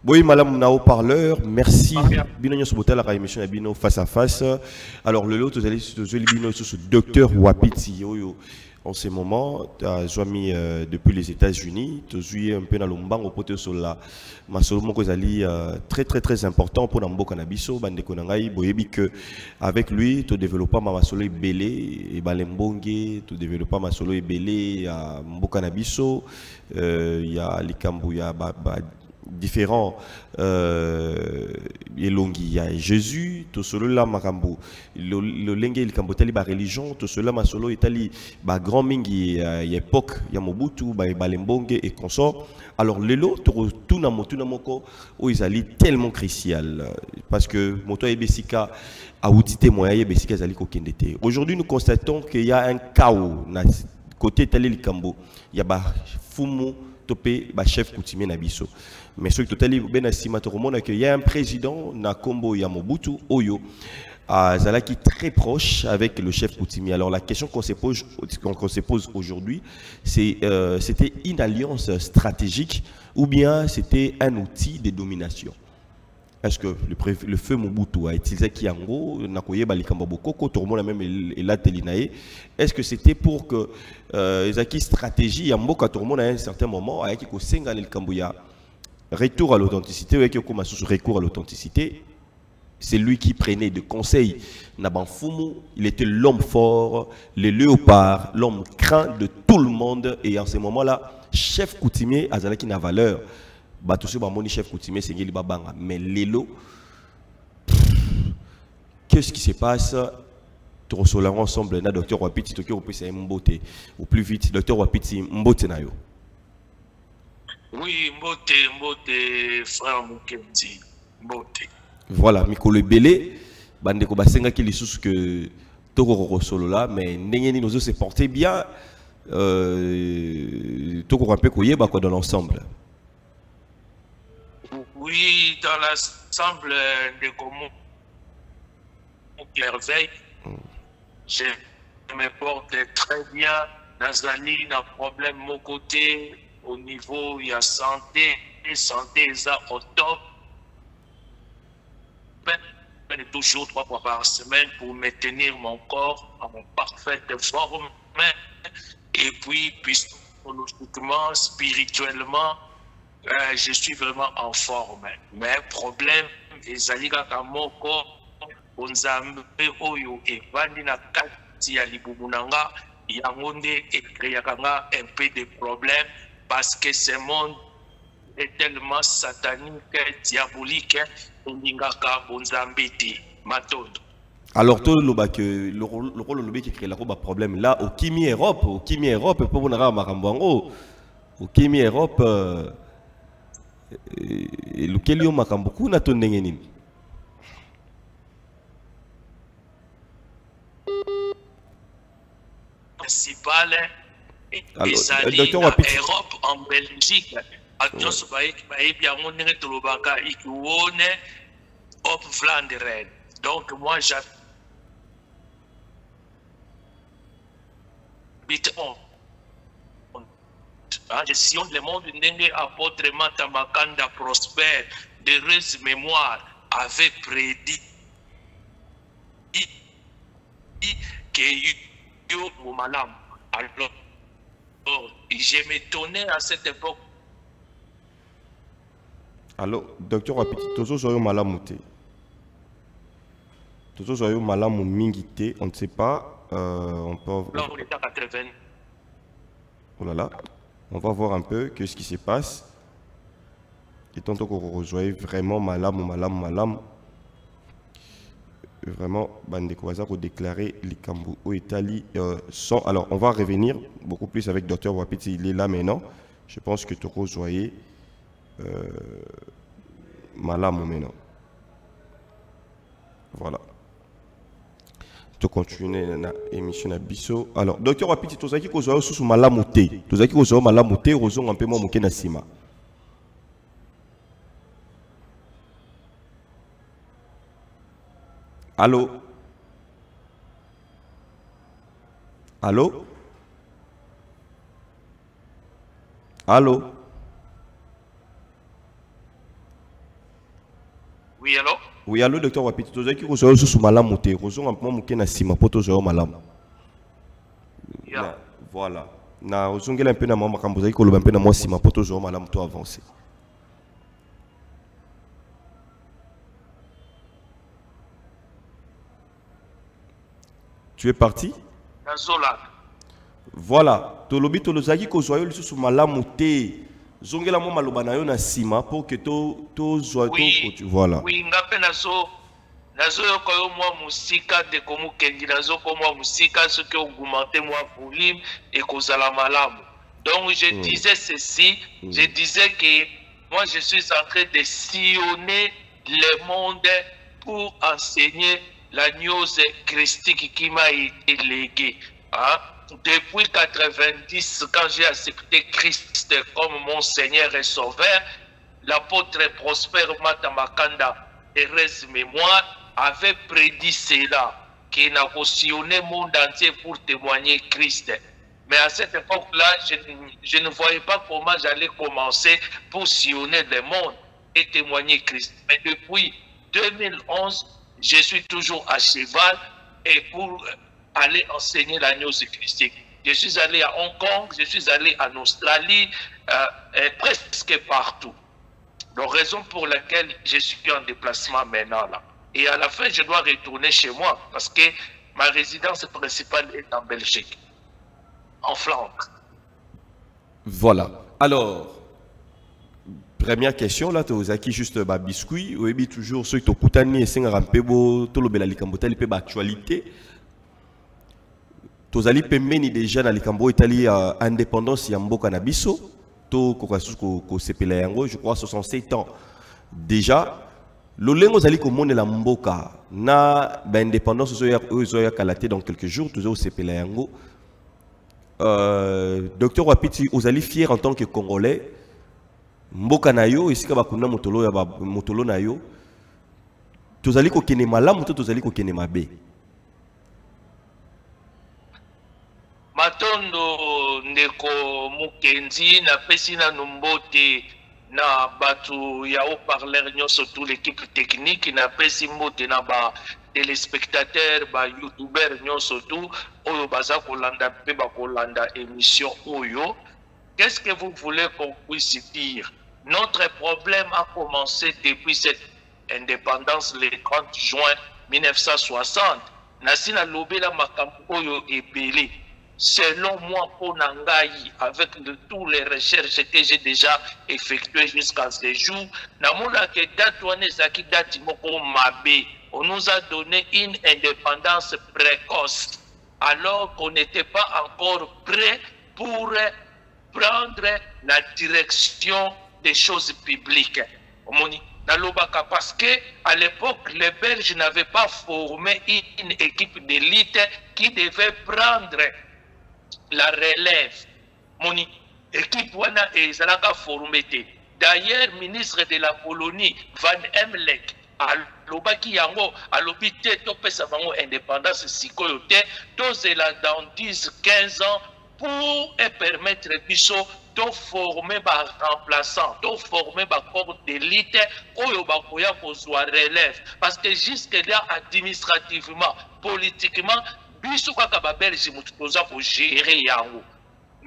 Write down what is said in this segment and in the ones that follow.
Oui, madame na haut-parleur, merci. Bino sur la émission à Bino face à face. Alors le lot, vous allez sur ce docteur Wapiti en ce moment, mis depuis les États-Unis, tu es un peu dans le banc au poteau sur la masolo très important pour Nambo Cannabiso, bande konangai, boyebi que avec lui, tu développes ma masolo belé et balembonge, tu développes ma solo belé à Mbo Cannabiso, il y a likambu, il y a différents il y a Jésus tout cela là makambo le lengue il kambotali ba religion tout cela ma solo itali ba grand mingi époque ya Mobutu ba balembonge et consort. Alors lelo tout na moko o izali tellement crucial parce que moto ebesika a outil témoin ebesika zali ko kendete. Aujourd'hui nous constatons qu'il y a un chaos na côté tali likambo il y a ba fumu topé ba chef coutumier na biso. Mais ce que il y a un président Nakombo Yamobutu Oyo Zalaki très proche avec le chef coutumier. Alors la question qu'on se pose aujourd'hui, c'est c'était une alliance stratégique ou bien c'était un outil de domination? Est-ce que le feu Mobutu a utilisé Kiango, Nakoye Balikambaboko, tout le monde a même la Telinae? Est-ce que c'était pour que Zaki stratégie Yamboka tout le monde à un certain moment avec Kosenga el Kambuya retour à l'authenticité, recours à l'authenticité, c'est lui qui prenait de conseils. Nabanfumu, il était l'homme fort, le léopard, l'homme craint de tout le monde. Et en ce moment-là, chef coutumier, Azalaki n'a valeur. Batoussé Bamoni, chef coutumier, c'est Ngeli Babanga. Mais Lélo, qu'est-ce qui se passe? Nous resolverons ensemble, na docteur Wapiti, Tokyo Wapiti, Mbote, ou plus vite, docteur Wapiti, Mbote Nayo. Oui, Mbote, frère Mukendi, Mbote. Voilà, Mikolo Belé, Bandeko Basenga qui lisusu que Toko Rosolo là, mais Nengeni nous se portait bien, Toko Rampé Koyeba quoi dans l'ensemble. Oui, dans l'ensemble de Gomo Merveille, je me porte très bien. Nazali n'a problème mon côté. Au niveau, il y a santé ça au top. Toujours 3 fois par semaine pour maintenir mon corps en parfaite forme. Et puis, psychologiquement, spirituellement, je suis vraiment en forme. Mais problème, les alliés Kamoko, Onzambe Oyo et Vandina Kati Alibubunanga, Yangonde et Kriakanga un peu de problèmes. Parce que ce monde est tellement satanique, diabolique, alors, tout le rôle qui crée le problème là, au Kimi Europe, pour vous n'avoir Marambango, au Kimi Europe, le Kelio Makamboku n'a ton n'engeni. Principal. Alors, docteur Wapiti. Europe, en Belgique, donc moi j'habite en gestion le monde Ndenge apôtre Matamakanda prospère, d'heureuse mémoire, avait prédit que yo Malam. Alors je m'étonnais à cette époque. Alors, docteur Wapiti, toujours soyons malamouté. Toujours soyons malamou mingité, on ne sait pas. On peut. Là, on est à 80. Oh là là, on va voir un peu ce qui se passe. Et tantôt qu'on rejoint vraiment malam. Vraiment, Bandekwaza pour déclarer les Kambu au Italie sans. Alors, on va revenir beaucoup plus avec Dr Wapiti. Il est là maintenant. Je pense que Toko Joye Malam maintenant. Voilà. Tu continues l'émission à Bisso. Alors, Dr Wapiti, tu as dit que tu as sous Malamouté. Tu as dit que tu as Malamouté, tu as un peu moins de Sima. Allô? Allô? Allô? Oui, allô? Oui, allô, docteur Wapiti. Tu as dit que vous avez sous malam monté. Vous avez un peu monté na sima pour tous malam. Voilà. Na vous avez un peu na maman quand vous avez un peu na moi sima pour tous malam tout avancer. Tu es parti? Voilà. Tu lobi to lozaki ko zoyo sous malam monté. Zongela mo maloba na yo na sima pour que to zoyo to voilà. Oui, ngape nazo ko yo mwa musika de komu kendi nazo ko mwa musika ce qui augmenter moi volume et kozala malamu. Donc je disais ceci, je disais que moi je suis en train de sillonner le monde pour enseigner la news christique qui m'a été léguée. Hein? Depuis 90, quand j'ai accepté Christ comme mon Seigneur et Sauveur, l'apôtre Prosper Matamakanda, heureuse mémoire, avait prédit cela, qu'il a sillonné le monde entier pour témoigner Christ. Mais à cette époque-là, je ne voyais pas comment j'allais commencer pour sillonner le monde et témoigner Christ. Mais depuis 2011, je suis toujours à cheval et pour aller enseigner la news christique. Je suis allé à Hong Kong, je suis allé en Australie, presque partout. Donc, raison pour laquelle je suis en déplacement maintenant là. Et à la fin, je dois retourner chez moi parce que ma résidence principale est en Belgique, en Flandre. Voilà. Alors, première question là, tu as acquis juste un biscuit. Ou bien toujours ceux qui ont coutani et s'en rampebo, tout le belalicambota, les peu actualité. Tu as dit déjà dans les Cambo Italie indépendance yambo cannabiso. To ko sepela yango, je crois 67 ans. Déjà, l'olengo zali ko monde la mboka na ba indépendance ozoya kalaté dans quelques jours, tu zo sepela yango. Docteur Wapiti, vous allez fier en tant que Congolais. Mboka na yo isika bakunda motolo ya ba motolo na yo. Tu allez ko kene malamu, tu allez ko kene mabe. Matondo ndeko Mukenzi na pesi na numbote na batu ya haut-parleur nyonso toute l'équipe technique na pesi mbote na ba téléspectateurs ba youtubeurs nyonso tout oyo baza kolanda pe ba kolanda émission oyo. Qu'est-ce que vous voulez qu'on puisse dire? Notre problème a commencé depuis cette indépendance le 30 juin 1960. Nasina lobela makambo oyo ebele. Selon moi, pour Nangaï, avec toutes les recherches que j'ai déjà effectuées jusqu'à ce jour, on nous a donné une indépendance précoce, alors qu'on n'était pas encore prêt pour prendre la direction des choses publiques. Parce qu'à l'époque, les Belges n'avaient pas formé une équipe d'élite qui devait prendre la relève. Mon équipe wana ezalaka formée. D'ailleurs, ministre de la colonie Van Emlek alobaki yango alobi te topesa bango indépendance sikoyo te tozela dans 10-15 ans pour permettre biso de former ba remplaçants, de former ba corps d'élite oyo bakoya kozwa relève parce que jusque là administrativement, politiquement biso kaka ba Belge mutu toza ko gérer yango.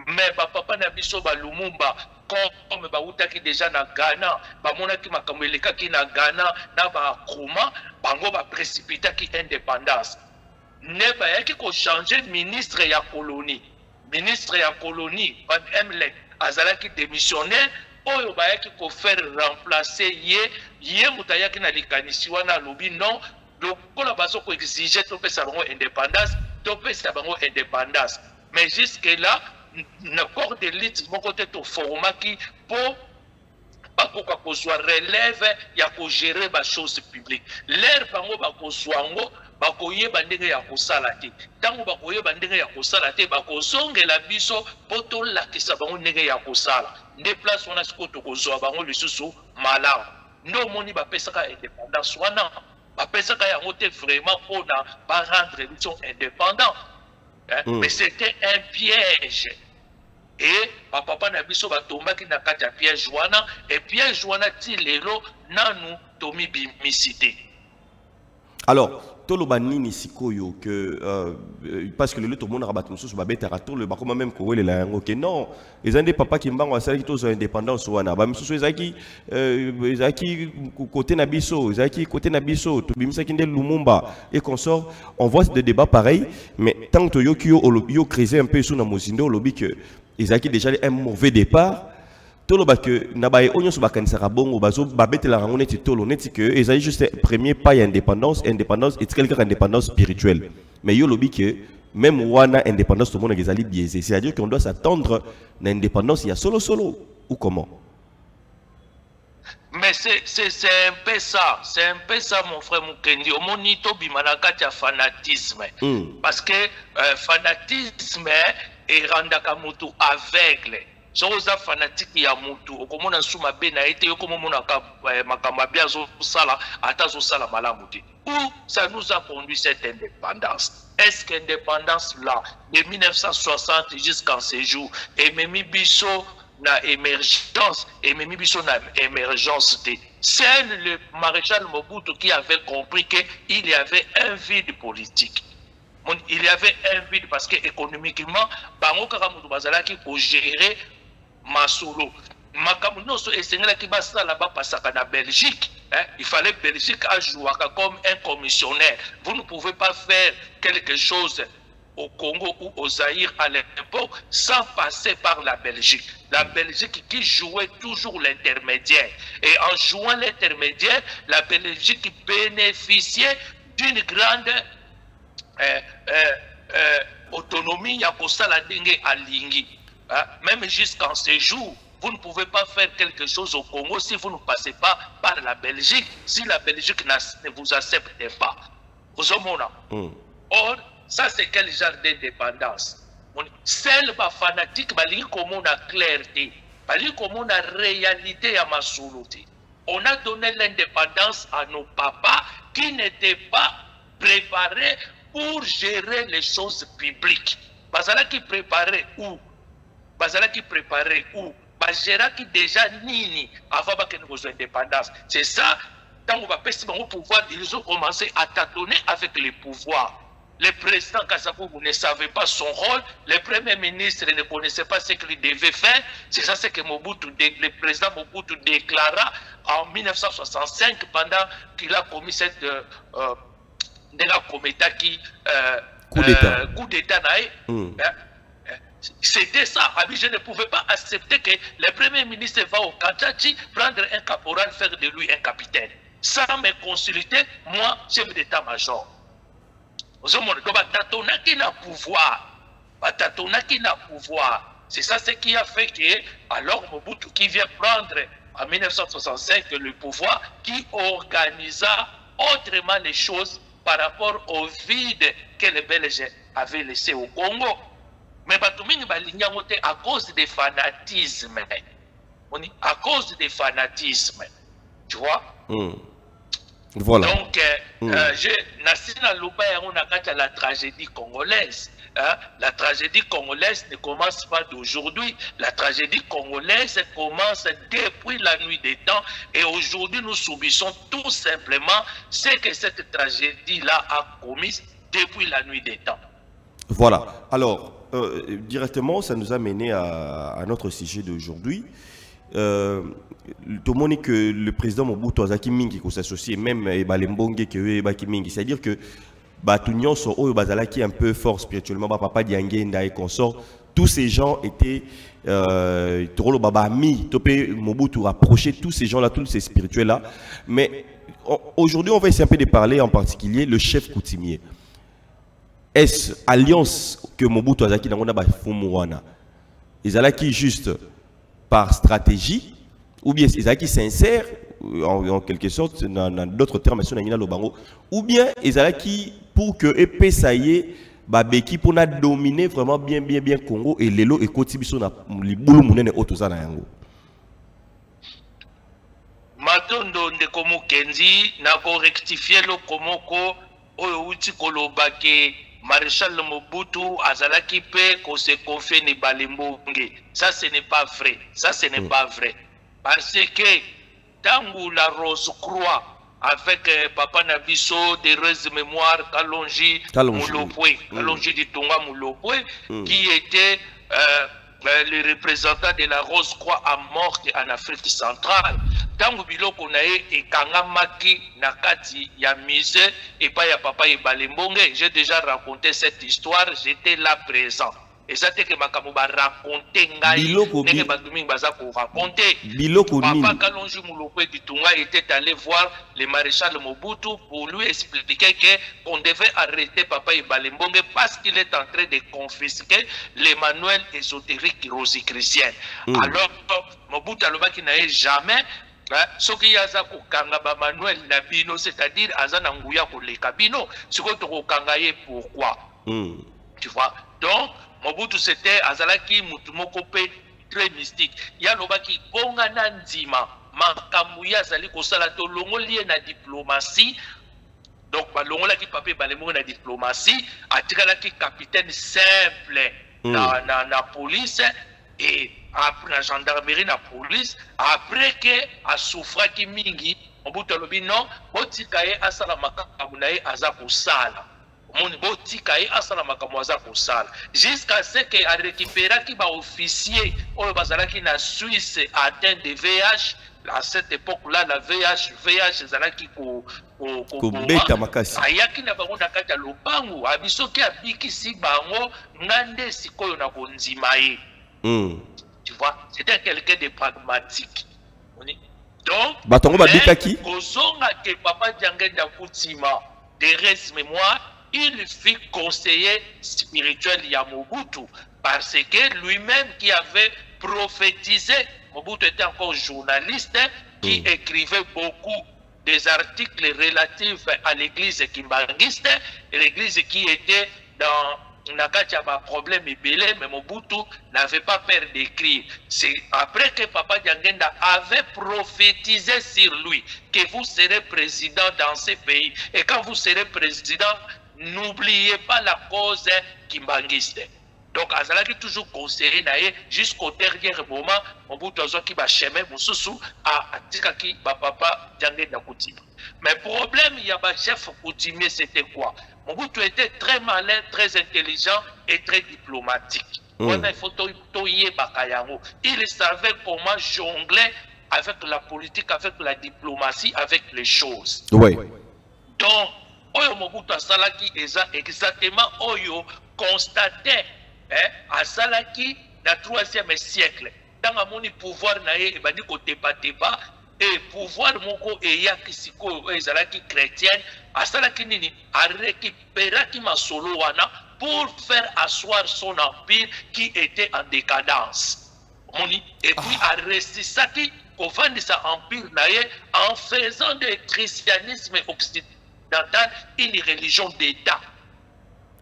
Mais ba papa na biso ba Lumumba comme ba utaki déjà na Ghana, ba monaki makambo elekaki na Ghana na ba Nkrumah, bango ba précipitaki indépendance. Ne ba yaki ko changer ministre ya colonie. Ministre ya colonie Van Emlek azalaki démissionnaire oyo ba yaki ko faire remplacer ye mutayaki na likanisi wana lobi non. Donc, quand on a exigé indépendance, mais jusque-là, le corps d'élite, mon côté, au format qui, pour qu'on soit relève, il y a qu'on gérer les choses publiques. L'air, qu'on soit en haut, bakoye bandenge ya kosalate tango bakoye bandenge ya kosalate bakozonge la biso poto lakisa bango ndenge ya kosala nde place wana sikoto kozwa bango lisusu malamu ndo moni bapesaka indépendance wana bapesaka yango te vraiment pour rendre biso indépendant. Mais c'était un piège. et papa na biso batombaki na kati ya piège wana et piège wana ti lelo nanu tomi bimisité. Alors toloba nini sikoyo que parce que le tout le monde rabat mususu babetara to le bakoma même ko welela yango que non ezande papa ki mbango asali to zo indépendance wana ba mususu ezaki côté na biso ezaki côté na biso to bimisa kinde Lumumba et consort. On voit des débats pareils, mais tant que yo creuser un peu sur na mozindo lobby que ezaki déjà un mauvais départ. Tolo ba que nabaye onyo so bakanisa bongo bazo babetela rango neti tolo neti que ezali juste premier pas ya indépendance et quelque indépendance spirituelle. Mais yo lobi que même wana indépendance tout le monde ezali biaisé, c'est-à-dire qu'on doit s'attendre à indépendance il y a solo ou comment? Mais c'est un peu ça, mon frère Mukendi. Au monito bimanakati ya fanatisme. Parce que fanatisme est randaka mutu aveugle. Zoza fanatique ya mutu okomona suma bena ete yokomona makamba bia zo sala ata zo sala malamu te. Où ça nous a conduit cette indépendance? Est-ce qu'indépendance là de 1960 jusqu'en ces jours et même biso na émergence et même biso na émergence te? C'est le maréchal Mobutu qui avait compris qu'il y avait un vide politique. Il y avait un vide parce que économiquement bango kaka mutu bazalaki ko gérer masolo makamu noso esengela ki basala ba pasaka na Belgique, il fallait Belgique a joué comme un commissionnaire. Vous ne pouvez pas faire quelque chose au Congo ou au Zaïre à l'époque sans passer par la Belgique. La Belgique qui jouait toujours l'intermédiaire, et en jouant l'intermédiaire, la Belgique bénéficiait d'une grande autonomie ya kosala ndenge alingi. Même jusqu'en ces jours, vous ne pouvez pas faire quelque chose au Congo si vous ne passez pas par la Belgique, si la Belgique ne vous accepte pas. Vous avez Or, ça c'est quel genre d'indépendance? Celle ma fanatique, comme on a clarté, comme on a réalité à ma soluté. On a donné l'indépendance à nos papas qui n'étaient pas préparés pour gérer les choses publiques. Bazala qui préparait où? Bazala qui préparait où? Bazera qui déjà nini avant que nous ayons indépendance. C'est ça, quand on va passer au pouvoir, ils ont commencé à tâtonner avec les pouvoirs. Le président Kassafou ne savait pas son rôle, le premier ministre ne connaissait pas ce qu'il devait faire. C'est ça ce que le président Mobutu déclara en 1965 pendant qu'il a commis cette coup d'État. C'était ça. Je ne pouvais pas accepter que le premier ministre va au Kantachi prendre un caporal, faire de lui un capitaine. Sans me consulter, moi, chef d'état-major. C'est ça ce qui a fait que, alors Mobutu qui vient prendre en 1965 le pouvoir, qui organisa autrement les choses par rapport au vide que les Belges avaient laissé au Congo. Mais Batumini Balinyamote à cause des fanatismes. À cause des fanatismes. Tu vois? Voilà. Donc, la tragédie congolaise. La tragédie congolaise ne commence pas d'aujourd'hui. La tragédie congolaise commence depuis la nuit des temps. Et aujourd'hui, nous subissons tout simplement ce que cette tragédie-là a commis depuis la nuit des temps. Voilà. Alors, directement, ça nous a mené à notre sujet d'aujourd'hui. Tout le monde que le président Mobutu Azaki Mingi qui s'associe même et Balembonge que Baki Mingi, c'est-à-dire que Batunion sont eux bazalaki un peu fort spirituellement, papa Diangenda et consort. Tous ces gens étaient Torolo Babami, Topé Mobutu rapproché tous ces gens-là, tous ces spirituels-là. Mais aujourd'hui, on va essayer un peu de parler en particulier le chef coutumier. Est-ce alliance que Mobutu Azaki Nangona Bafumuwana? Ils allaient juste par stratégie, ou bien ils allaient sincères, en quelque sorte, dans d'autres termes, ou bien ils allaient pour que épée ça y est, babeki pour dominer vraiment bien Congo et lelo et kotibiso na libulu munene otoza na yango. Matondo ndeko Mukendi na ko rectifier le komoko oyo uti kolobake Maréchal Mobutu azalaki pe ko se confier ni Balembonge. Ça ce n'est pas vrai. Ça ce n'est pas vrai. Parce que tangu la Rose-Croix avec Papa Nabiso d'heureuse mémoire Kalonji Moulopwe, Kalonji Ditonga Moulopwe, qui était le représentant de la Rose-Croix à mort en Afrique centrale. Tangu biloko na ye ekangamaki na kati ya mise et pas ya Papa Balembonge. J'ai déjà raconté cette histoire, j'étais là présent. Et ça c'est que makambo ba raconter ngai nenge batuming baza ko raconter. Papa Kalonji Moulopwe Ditunga était allé voir le maréchal Mobutu pour lui expliquer que on devait arrêter Papa Balembonge parce qu'il est en train de confisquer les manuels ésotériques rosicruciennes. Alors Mobutu alobaki na jamais soki yaza kokanga ba manuel na bino, c'est-à-dire azana nguya koleka bino siko to kokanga ye pourquoi. Tu vois, donc Mobutu c'était azalaki mutu moko pe très mystique. Ya lobaki bonga na ndima makambu ya zali kosala to longoli na diplomatie. Donc balongola ki Papa Balembonge na diplomatie, atikalaki capitaine simple na police et après la gendarmerie na police, après que a souffraki mingi Mobutu alobi non botika ye asala makambu na ye aza kosala. Jusqu'à ce qu'il a récupéré qui va officier au bazalaki na Suisse atteint de VH. À cette époque-là, la VH zalaki ko beta makasi. Ayaki na bango na kata lopangu abisoki abikisi bango ngande sikoyo na konzima ye. Tu vois, c'était quelqu'un de pragmatique. Donc, batongo babikaki kozonga ke Papa Diangenda Kutima de mémoire, il fit conseiller spirituel ya Mobutu parce que lui-même qui avait prophétisé, Mobutu était encore journaliste qui écrivait beaucoup des articles relatifs à l'église kimbanguiste, l'église qui était dans un problème belé, mais Mobutu n'avait pas peur d'écrire. C'est après que Papa Diangenda avait prophétisé sur lui que vous serez président dans ce pays. Et quand vous serez président, n'oubliez pas la cause kimbanguiste. Donc, Azalaki toujours conseillé jusqu'au dernier moment, Mobutu Azoki ba chemin mususu a atikaki ba Papa Diangenda Kutima. Mais le problème, il y a un chef coutumier, c'était quoi? Mobutu était très malin, très intelligent et très diplomatique. Il savait comment jongler avec la politique, avec la diplomatie, avec les choses. Oui. Donc, Oyo Mobutu asalaki exactement Oyo constatait à Salaki dans le 3e siècle. Dans le pouvoir naé et bani ko teba et pouvoir moko et yakisiko ezalaki chrétienne asalaki nini a récupérer ki masolo wana pour faire asseoir son empire qui était en décadence. Et puis a ressuscité pour vendre sa empire naé en faisant du christianisme occidental une religion d'État.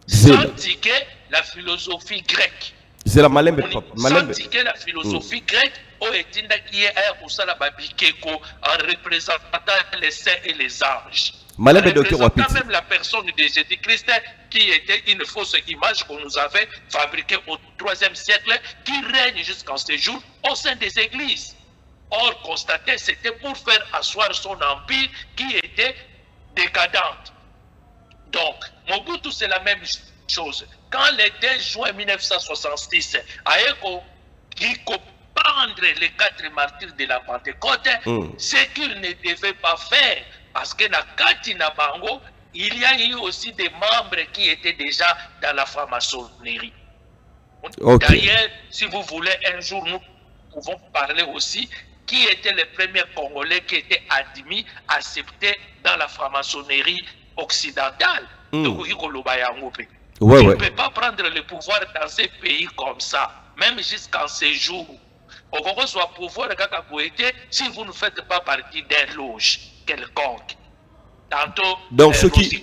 Sans tiquer la philosophie grecque. C'est la malembe. Sans tiquer la philosophie grecque, au etinda qui est en représentant les saints et les anges. Représentant même la personne de Jésus-Christ qui était une fausse image qu'on nous avait fabriquée au 3e siècle, qui règne jusqu'en ce jour au sein des églises. Or, constater, c'était pour faire asseoir son empire qui était décadente. Donc, Mobutu, c'est la même chose. Quand le 2 juin 1966, Aeko qui prendre les 4 martyrs de la Pentecôte, ce qu'il ne devait pas faire, parce que dans Katina Bango, il y a eu aussi des membres qui étaient déjà dans la franc-maçonnerie. D'ailleurs, si vous voulez, un jour, nous pouvons parler aussi qui étaient les premiers Congolais qui étaient admis, acceptés dans la franc-maçonnerie occidentale. Donc, il ne peut pas prendre le pouvoir dans ces pays comme ça, même jusqu'en ces jours. Au Congo, soit pouvoir si vous ne faites pas partie d'un loge quelconque. Tantôt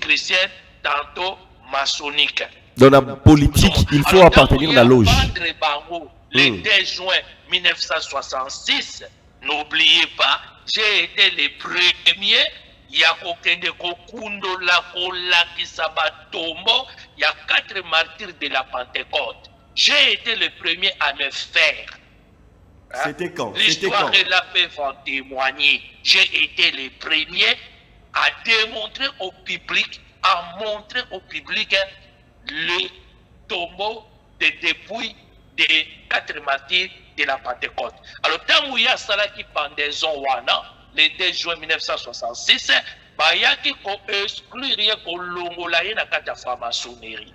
chrétienne, tantôt maçonnique. Dans la politique, il faut appartenir à la loge. Le 2 juin 1966, n'oubliez pas, j'ai été le premier ya kokende kokundola kolakisa batombo ya 4 martyrs de la Pentecôte. J'ai été le premier à le faire. C'était quand? L'histoire de la paix va en témoigner. J'ai été le premier à démontrer au public, à montrer au public le tombeau de dépouilles des 4 martyrs de la Pentecôte. Alors, tant qu'il y a Salaki pendaison wana, le 2 juin 1966, il y a qui exclure kolongola ye na kati ya franc-maçonnerie.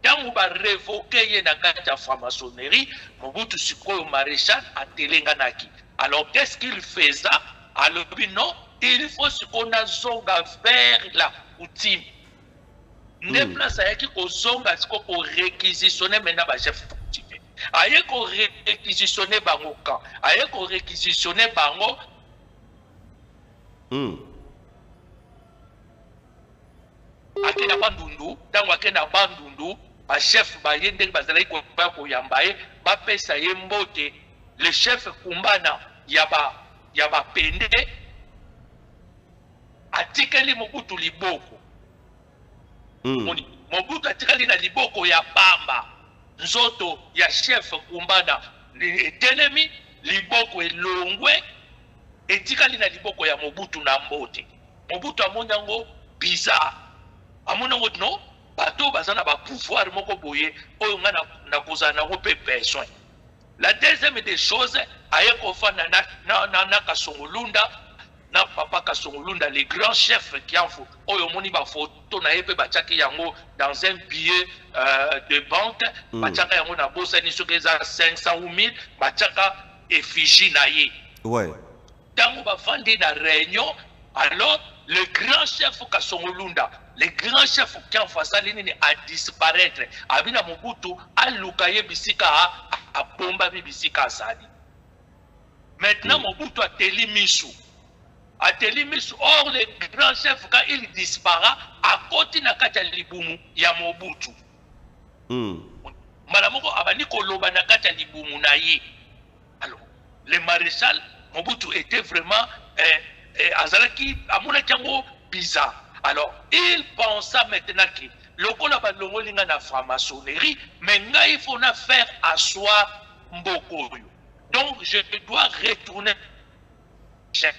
Tant qu'on va révoquer ye na kati ya franc-maçonnerie, Mobutu Sikoyo Maréchal a telenganaki. Alors, qu'est-ce qu'il faisait? Alors, non, il faut ce qu'on a zonga vers la coutume. Ne place à qui qu'on zonga ce qu'on réquisitionne maintenant ba chef coutumier. Aye qu'on réquisitionne bango camp. Aye qu'on réquisitionne bango. Akena bandundu, tango akena bandundu, ba chef ba yende bazalaki ko ba ko yambaye, ba pesa yembote, le chef kumbana yaba pende atikali Mobutu liboko. Mobutu atikali na liboko ya pamba. Nzoto ya chef kumbana etelemi liboko elongwe etikali na liboko ya Mobutu na mbote. Mobutu amonango bizarre. Amonango no bato bazana ba pouvoir moko boye oyo nga na kozana ko pe besoin. La deuxième des choses aye kofana na Kasongolunda na papa Kasongolunda, les grands chefs qui ont fait oyo moni ba photo na yepe bachaki yango dans un billet de banque bachaka yango na bosa ni soki za 500 ou 1000 bachaka effigie na ye. Ouais. Tango ba fandi na réunion, alors le grand chef Kasongolunda, le grand chef qui ont fait ça a disparaître. Abina Mobutu a lukaye bisika a bomba bisika asali. Maintenant Mobutu a teli misu. Or le grand chef quand il disparaît à côté na kati ya libumu ya Mobutu. Malamoko abani koloba na kati ya libumu na ye. Alors le maréchal Mobutu était vraiment azalaki amona kango bizarre. Alors il pensa maintenant que lokola balongo linga na franc-maçonnerie, mais nga il faut na faire asseoir Mbokoyo. Donc je dois retourner chef.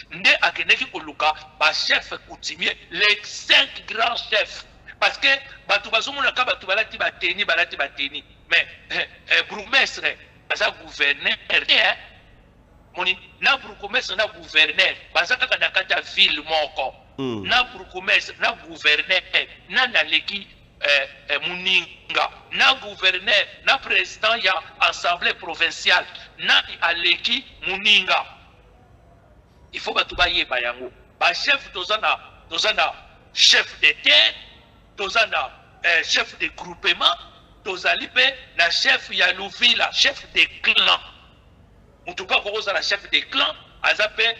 Nde akeneki koluka ba chef coutumier les 5 grands chefs parce que batu bazomona ka batu balati bateni mais bourgmestre baza gouverneur moni na bourgmestre na gouverneur baza kaka na kati ya ville moko na bourgmestre na gouverneur na naleki muninga na gouverneur na président ya assemblée provinciale na aleki muninga. Il faut que tu bayango. Ba chef dozana chef de terre, dozana chef de groupement, dozalipe na chef ya Louvila, chef de clan. Mutupa koza na chef de clan, azape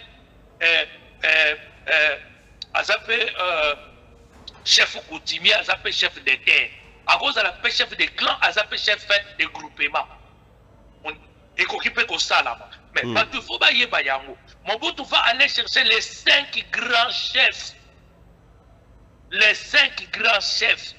chef coutumier, azape chef de terre. A cause la chef de clan, azape chef de groupement. Et qu'on peut qu'on salama. Mais il faut bailler bayango. Mobutu va aller chercher les 5 grands chefs. Les 5 grands chefs.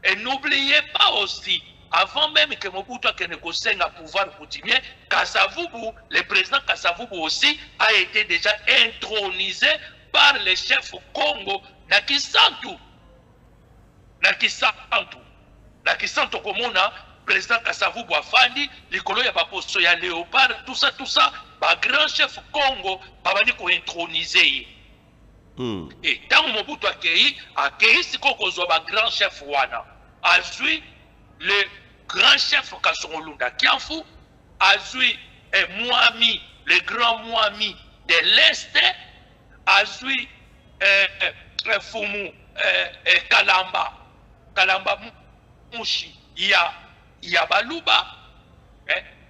Et n'oubliez pas aussi, avant même que Mobutu ait négocié un pouvoir coutumier, Kasavubu, le président Kasavubu aussi, a été déjà intronisé par les chefs Congo, Nakisantu. Nakisantu Komona, président Kasavubu Afandi, l'écolo ya baposo ya Léopard, tout ça, ba grand chef Congo, babani ko introniser. Et tant Mobutu accueilli si Kokozwa ba grand chef wana. Azui le grand chef Kasongolunda Kianfu, azui Mwami, le grand Mwami de l'Est, azui Fumu Kalamba Mushi, ya Baluba,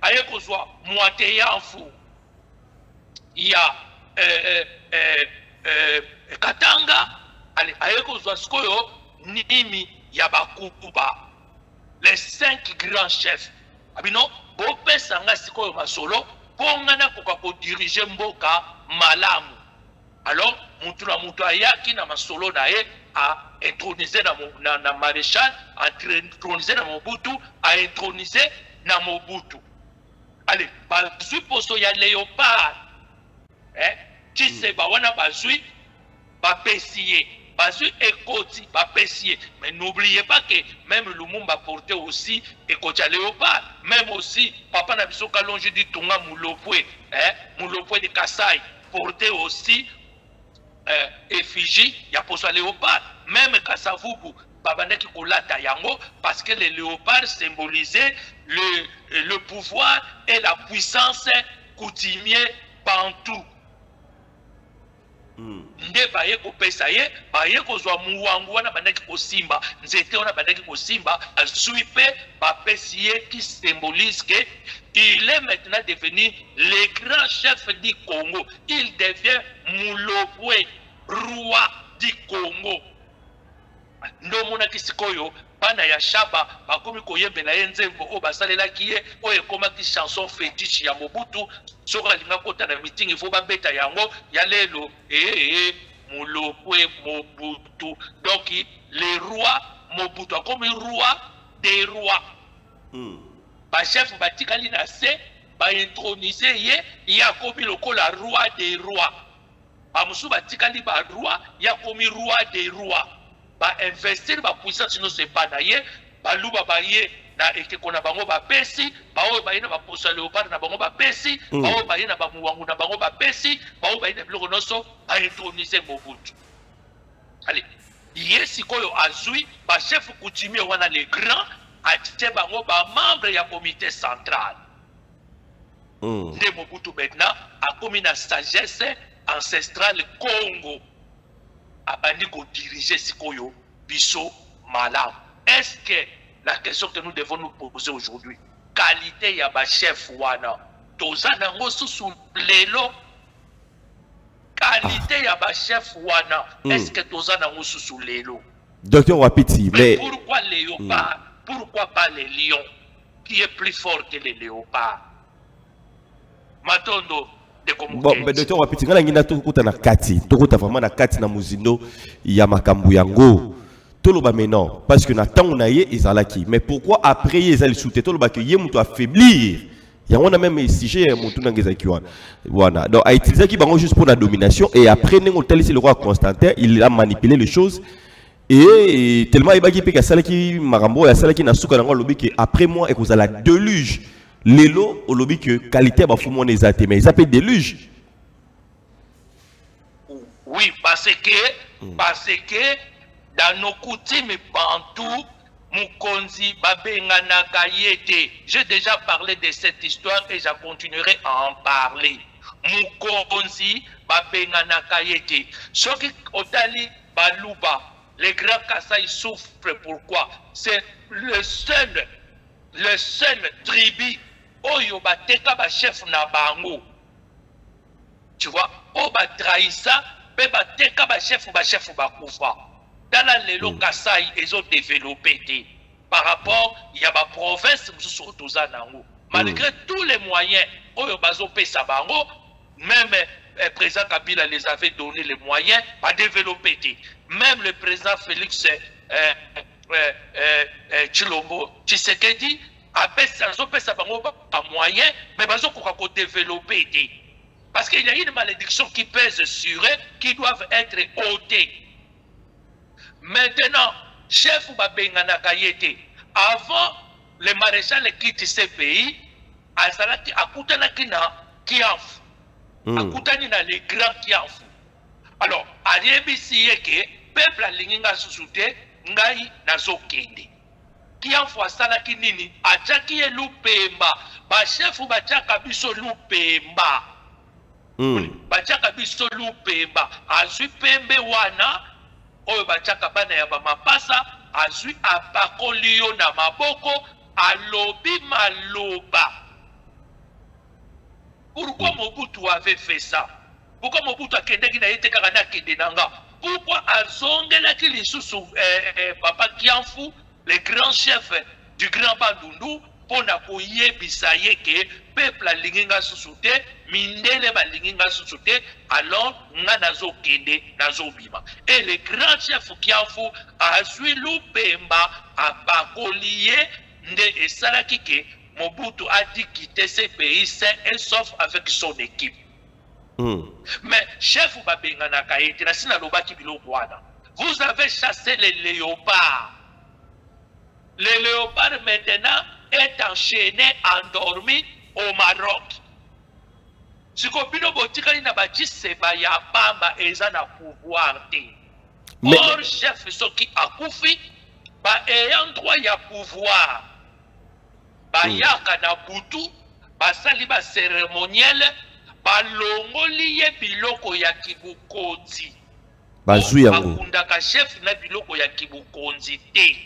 aye kozwa Mwate Yanfu, ya Katanga, aye kozwa Skoyo Nimi ya Bakuba. Les 5 grands chefs. Abino, Bope Sanga Sikoyo Masolo, Pongana Koka ko diriger Mboka Malamu. Alors, Moutoula Moutouaya qui n'a pas solo a intronisé na maréchal, a intronisé na Mobutu, a intronisé na Mobutu. Allez, bazui poso ya léopard. Qui se bawana bazui, ba pessier. Bazui ekoti, ba pessier. Mais n'oubliez pas que même Lumumba portait aussi ekoti à léopard. Même aussi, papa Nabiso Kalonji dit Tunga Moulopwe, Moulopwe de Kassai, portait aussi effigie, il y a poso à léopard. Même Kassavubu, Babaneki Kolata Yango, parce que les léopards symbolisaient le pouvoir et la puissance coutumier bantou. Nde baye ko pesa ye baye ko zwa muwangu wana bandaki ko simba nzete wana bandaki ko simba azuipe ba pesiye qui symbolise que il est maintenant devenu le grand chef du Congo. Il devient Moulopwe, roi du Congo. Ndo mona kisikoyo bana ya shaba bakomi koyembe na yenzembo o basalela kiye o ekoma ki chanson fétiche ya Mobutu soka linga kota na meeting il faut ba beta yango ya lelo Moulopwe Mobutu. Donc le roi Mobutu comme roi des rois. Ba chef batikali na se ba introniser ye ya komi lokola roi des rois. Ba musu batikali ba roi ya komi roi des rois. Ba investir ba puissance no se banaye ba luba ba ye na ekekona bango ba pesi ba o ba ye na ba posa léopard na bango ba pesi ba o ba ye na ba muwangu na bango ba pesi ba o ba ye na biloko noso ba introniser Mobutu. Allez, yesi koyo azui ba chef coutumier wana les grands a tite bango ba membre ya comité central. Nde Mobutu maintenant a commis na sagesse ancestrale Congo. Abandi ko diriger sikoyo biso malam. Est-ce que la question que nous devons nous poser aujourd'hui, qualité ya ba chef wana toza nango susu lelo, qualité ya ba chef wana est-ce que toza nango susu lelo? Docteur Wapiti, mais pourquoi léopard? Pourquoi pas les lions qui est plus fort que les léopards? Matondo. Bon, mais docteur Wapiti, ngala ngina tukuta na kati, tukuta vraiment na kati na muzindo ya makambu yango. Toloba maintenant, parce que na tango na ye ezalaki. Mais pourquoi après ye ezali soute toloba que ye mutu affaiblir? Il y a même sujet mutu na ngezaki wana. Voilà. Donc a utilisé qui bango juste pour la domination et après nengo tali le roi Constantin, il a manipulé les choses et tellement ibaki pe ka salaki marambo ya salaki na suka nango lobi que après moi et que la déluge. Lelo au lobby que qualité ba fumo les athées mais ils appellent déluge. Oui, parce que dans nos coutumes bantou mukonzi babengana kayete. J'ai déjà parlé de cette histoire et je continuerai à en parler. Mukonzi babengana kayete. Ce qui otali baluba, les grands Kassai souffrent pourquoi? C'est le seul tribu oyo bateka ba chef na bango. Tu vois, o ba trahissa pe bateka ba chef ba kufa. Dans la lelo Kassai ils ont développé par rapport il y a ba province mususu toza nango. Malgré tous les moyens oyo bazo pesa bango, même président Kabila les avait donné les moyens à développer. Même le président Félix Tshilombo Tshisekedi a moyen, mais ils ont développé. Parce qu'il y a une malédiction qui pèse sur eux, qui doivent être ôtées. Maintenant, chef Babengana Kayete, avant le maréchal quitte ce pays, Azalaki akutanaki na Kianfu. Akutani na les grands Kianfu. Alors, Ariebisi yeke, peuple a l'inga susute, ngai nazo kende. Kianfu asalaki nini? Ajaki ye lupemba. Ba chefu bachaka biso lupemba. Bachaka biso lupemba. Azui pembe wana, oyo bachaka bana ya bamapasa, azui apakoli yo na maboko, alobi maloba. Pourquoi Mobutu avait fait ça? Pourquoi Mobutu a kendeki na yete kakana kende nanga? Pourquoi azongelaki lisusu papa Kianfu, le grand chef du Grand Bandundu, pona koyebisa ye ke peuple alingi nga susu te, mindele balingi nga susu te, alors nga nazokende nazobima. Et le grand chef Kiafu azwi lupemba abakoli ye nde esalaki ke Mobutu a dit quitter ce pays sain et sauf avec son équipe. Mais chef Babengana Kaete, vous avez chassé les léopards. Le léopard maintenant est enchaîné, endormi au Maroc. Si Kopino Botikali n'a pas dit c'est pas ya bamba et ça n'a pouvoir. Or chef Soki Akoufi, ba ayant droit ya pouvoir. Ba yaka na butu, ba sali ba cérémoniel, ba longoli ye biloko ya kibukonzi. Bazou yango. Bakundaka chef na biloko ya kibukonzi te.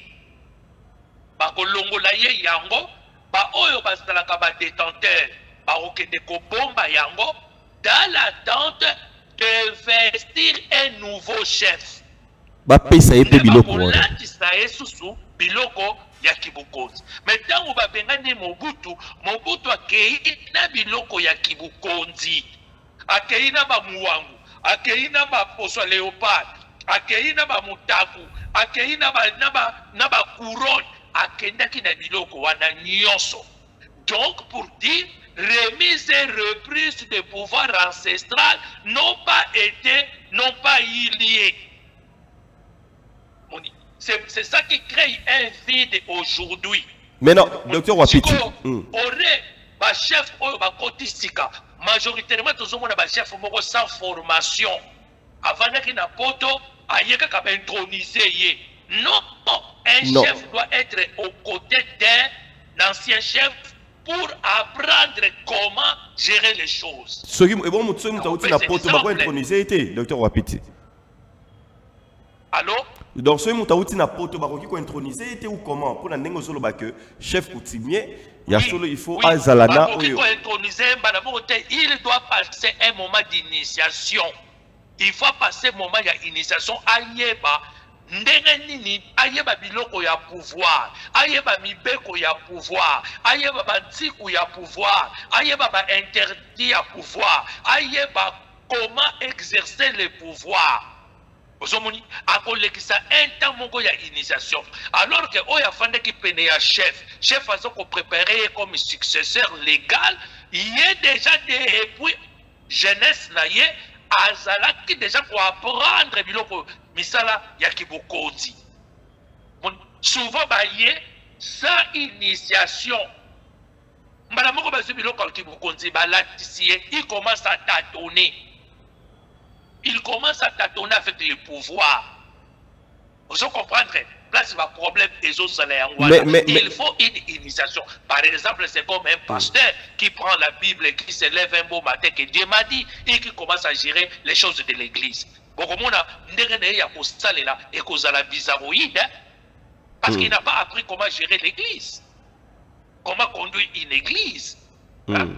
Ba kolongola ye yango, ba oyo ba salaka ba détenteur, ba okende ko bomba yango, dans l'attente de vestir un nouveau chef. Ba pesa ye pe biloko wana. Ba esusu biloko ya kibukonzi. Maintenant on va bengane Mobutu, Mobutu akei na biloko ya kibukonzi. Akei na ba muwangu, akei na ba poso léopard, akei na ba mutaku, akei na ba couronne, akendaki na biloko wana nyonso. Donc pour dire remise et reprise de pouvoir ancestral n'ont pas eu lieu. C'est ça qui crée un vide aujourd'hui. Mais non, docteur Wapiti. Aurait ba chef ou ba kotisika majoritairement tous on a ba chef moko sans formation. Avant qu'il na poto ayeka ka introniser ye. Non, un chef doit être aux côtés d'un ancien chef pour apprendre comment gérer les choses. Ce qui est bon, mutu na poto ba ko introniser été, docteur Wapiti. Allô? Donc, ce qui na poto baroki ko introniser était ou comment pour na nengo solo ba que chef coutumier ya solo il faut azalana oyo. Il doit passer un moment d'initiation. Il faut passer un moment d'initiation ayeba ndenge nini ayeba biloko ya pouvoir, ayeba mibeko ya pouvoir, ayeba bantiku ya pouvoir, ayeba ba interdit ya pouvoir, ayeba comment exercer le pouvoir. A kolekisa un temps mongo ya initiation. Alors que oya fande ki pene ya chef a ko préparé comme successeur légal, il est déjà depuis jeunesse na ye azala ki déjà pour apprendre biloko misala ya kibukonzi. Souvent ba ye sans initiation. Madame ko ba biloko ya kibukonzi ba latisie, il commence à tâtonner. Il commence à tâtonner avec le pouvoir. Vous comprenez? Là, c'est un problème des autres salaires. Il faut une initiation. Par exemple, c'est comme un pasteur qui prend la Bible et qui se lève un beau matin que Dieu m'a dit et qui commence à gérer les choses de l'église. Parce qu'il n'a pas appris comment gérer l'église. Comment conduire une église. Donc,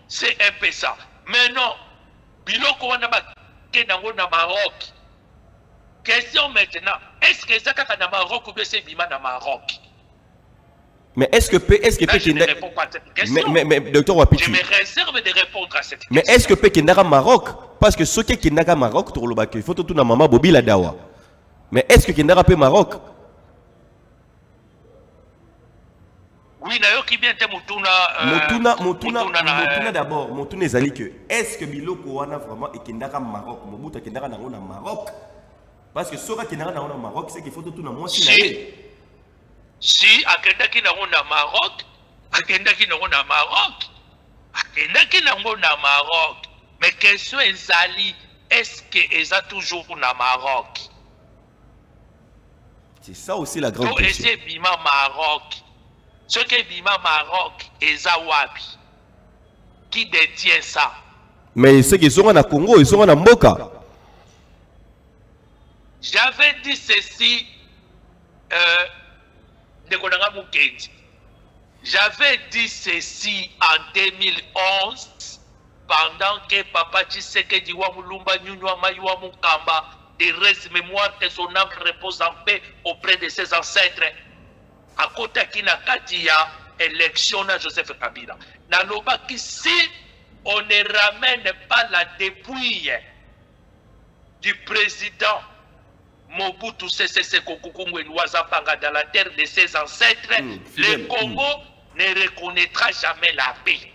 c'est un peu ça. Maintenant, biloko wana ba kenango na Maroc. Question maintenant, est-ce que ça kaka na Maroc ou bien c'est bima na Maroc? Mais est-ce que mais docteur Wapiti, je me réserve de répondre à cette question. Mais est-ce que peut kenaka Maroc? Parce que ce qui kenaka Maroc to loba que faut tout na mama Bobila dawa. Mais est-ce que kenaka peut Maroc? Oui, d'ailleurs, qui vient de Motuna d'abord. Motuna ezali que est-ce que biloko wana vraiment et kendaka Maroc, Mobutu kendaka na Maroc? Parce que soka kendaka na Maroc, c'est qu'il faut tout na moi si akendaki na Maroc, akendaki na Maroc, akendaki na Maroc. Mais question ezali, est-ce que eza toujours na Maroc? C'est ça aussi la grande question. C'est bima Maroc. Ce qui est bima Maroc et Zawabi qui détient ça. Mais ceux qui sont en Congo, ils sont en Mboka. J'avais dit ceci j'avais dit ceci en 2011 pendant que Papa Tshisekedi wa Mulumba Nyunywa Maywa Mukamba, des restes mémoire que son âme repose en paix auprès de ses ancêtres. à côté qui n'a qu'à dire élection à Joseph Kabila. Naloba qui si on ne ramène pas la dépouille du président Mobutu Sese Seko Kuku Ngwenzapanga dans la terre de ses ancêtres, le Congo ne reconnaîtra jamais la paix.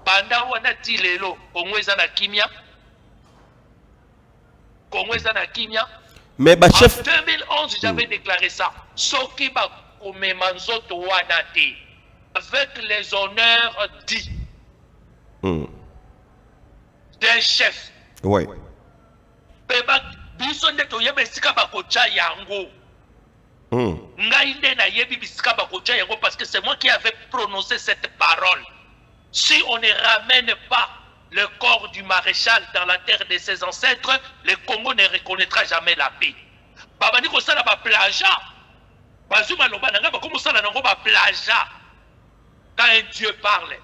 Pendant wana tilelo, Congo est na kimia. Congo est na kimia. Mais bah, chef. En 2011, j'avais déclaré ça. Soki ba kumemanzoto wana te, avec les honneurs dits d'un chef. Ouais. Biso nde toyeba esika bakocha yango. Ngai nde na yebi bisika bakocha yango parce que c'est moi qui avais prononcé cette parole. Si on ne ramène pas le corps du maréchal dans la terre de ses ancêtres, le Congo ne reconnaîtra jamais la paix. Babani ko sala ba plaja. Bazuma loba nanga ba komo sala nango ba plaja. Quand un Dieu parle,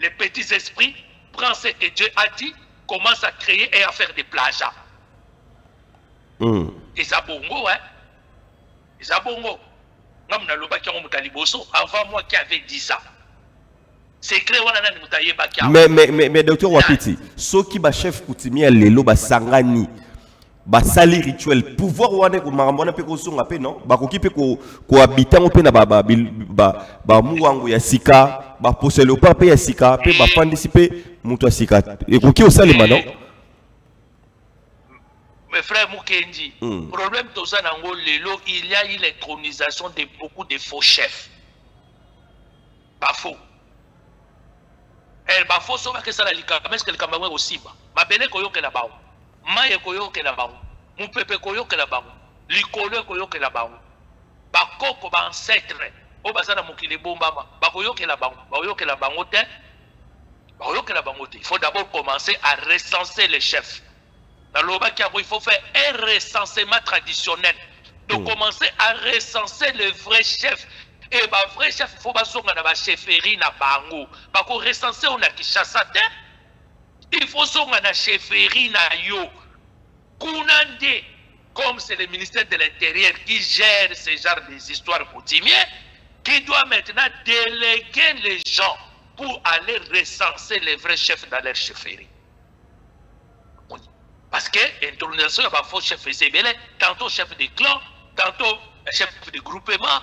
les petits esprits prennent ce que Dieu a dit, commencent à créer et à faire des plagiats. Et ça bongo, hein? Et ça bongo. Avant moi qui avait dit ça. C'est clair, mais docteur Wapiti, ceux qui ba chef coutumier lelo ba sangani, ba sali rituel, pouvoir wane ko marambona pe ko songa pe non, ba ko ki pe ko habiter on pe na ba muwangu ya sika, ba poselo pa pe ya sika, pe ba pandisi pe muto ya sika. Et ko ki o salima non? Mes frères Mukendi, problème de ça dans lelo, il y a eu l'intronisation de beaucoup de faux chefs. Pas faux. El bafo so ba que ça la lika, mais que le Cameroun aussi ba. Ma bele koyo ke la ba. Maye koyo ke la ba. Mu pepe koyo ke la ba. Likolo koyo ke la ba. Ba koko ba ancêtre. O ba sana mukile bomba ba koyo ke la ba. Ba koyo ke la ba ngote. Ba koyo ke la ba ngote. Il faut d'abord commencer à recenser les chefs. Dans le bas il faut faire un recensement traditionnel. Donc commencer à recenser les vrais chefs. Et bah vrai chef, il faut pas songa na ba chefferie na bango. Ba ko recenser on a Kinshasa te. Il faut songa na chefferie na yo. Kunande, comme c'est le ministère de l'Intérieur qui gère ce genre des histoires coutumières, qui doit maintenant déléguer les gens pour aller recenser les vrais chefs dans leur chefferie. Parce que l'intronisation va faux chef CBL, tantôt chef de clan, tantôt chef de groupement,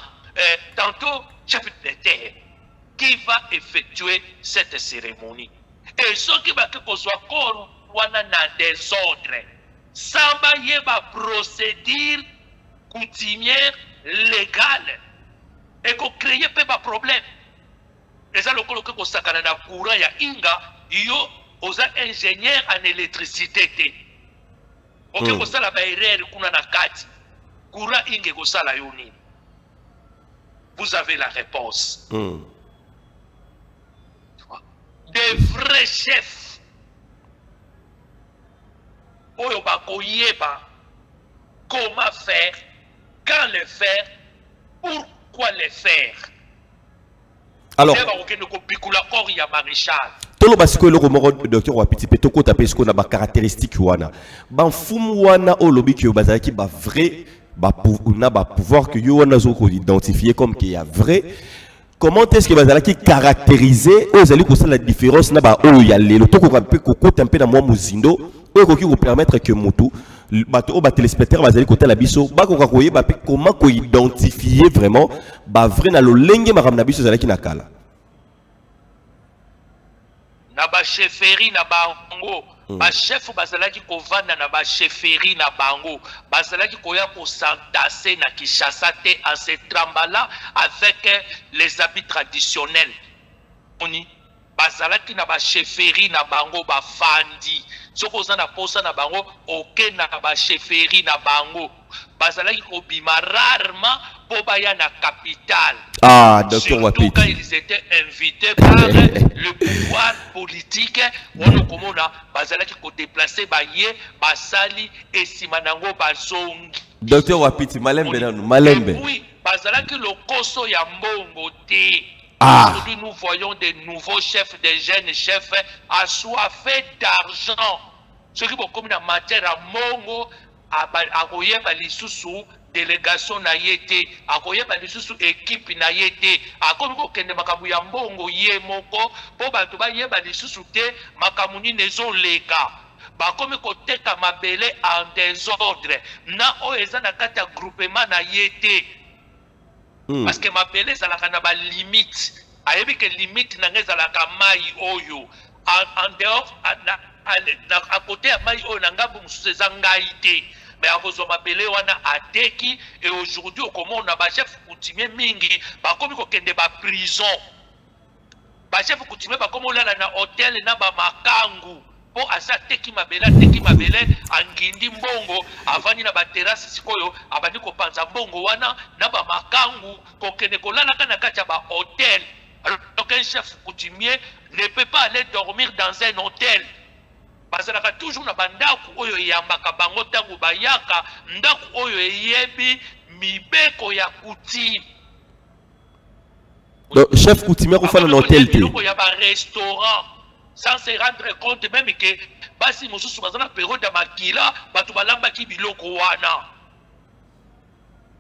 tantôt chef de terre, qui va effectuer cette cérémonie. Et ce qui va que soit corps, on a des ordres. Ça va y avoir procédure coutumière légale. Et qu'on crée pas de problème. Et ça, le coloque qu'on s'accorde dans le courant, il y a Inga, il y a ingénieur en électricité. Ok, ko sala ba erreur kuna na kati. Kura inge ko sala yoni. Vous avez la réponse. Des vrais chefs. Oyo ba ko yeba comment faire, quand le faire, pourquoi le faire. Alors, tolo basiko le romoro docteur Wapiti petoko tapé ce qu'on a ba caractéristique wana ban fum wana o lobi ki bazala ki ba vrai ba pouvoir que yo wana zo ko identifier comme qu'il y a vrai. Comment est-ce que bazala ki caractériser aux ali ko la différence na ba o ya lelo to ko pe ko ko tempé na moi muzindo o ko ki ko permettre que mutu bato o ba téléspectateur bazali ko tala biso ba ko ko yeba pe comment ko identifier vraiment ba vrai na lo lenge maram na biso zala ki nakala. Na ba chefferie na bango ba chef bazalaki kovanda na ba chefferie na bango bazalaki koya ko s'entasser na Kinshasa te en se tremblant avec les habits traditionnels. Oni bazalaki na ba chefferie na bango ba fandi soko za na posa na bango oke na ba chefferie na bango bazalaki ko bima rarement pour baya na capitale. Ah, docteur Wapiti. Quand ils étaient invités par le pouvoir politique, on a comme on a bazalaki ko déplacer baye basali et simanango bazongi. Docteur Wapiti malembe nanu malembe. Oui, bazalaki le koso ya mbongo te. Aujourd'hui, nous voyons des nouveaux chefs, des jeunes chefs assoiffés d'argent. Ceux qui vont comme en matière à mongo, à koyeba lisusu, délégation na yete akoyeba lisusu équipe na yete akomi ko kende makambo ya mbongo ye moko po bato ba yeba lisusu te makambo ni nezo leka bakomi ko teka mabele en désordre na o eza na kati ya groupement na yete parce que mabele ezalaka na ba limite ayebi ke limite na ngezalaka mai oyo en dehors à côté ya mai oyo na ngambo mosusu eza ngai te. Mais à cause de ma belé, on a ateki et aujourd'hui, au comment on a un chef coutumier mingi, bah comme il y a des prison, bah chef coutumier, bah comme on a un hôtel, na ba makangu, pour asa teki ma belé, angindi mbongo, avant ni na ba terrasse sikoyo, abani ko panza mbongo wana, na ba makangu, ko kene ko lala kana kacha ba hôtel. Alors qu'un chef coutumier ne peut pas aller dormir dans un hôtel. Bazalaka toujours na bandaku oyo yambaka bango tangu bayaka ndaku oyo yebi mibeko ya coutume. Donc chef coutumier ko fa na hôtel te. Il y a un restaurant sans se rendre compte même que basi mosusu bazana période ya makila batu balamba ki biloko wana.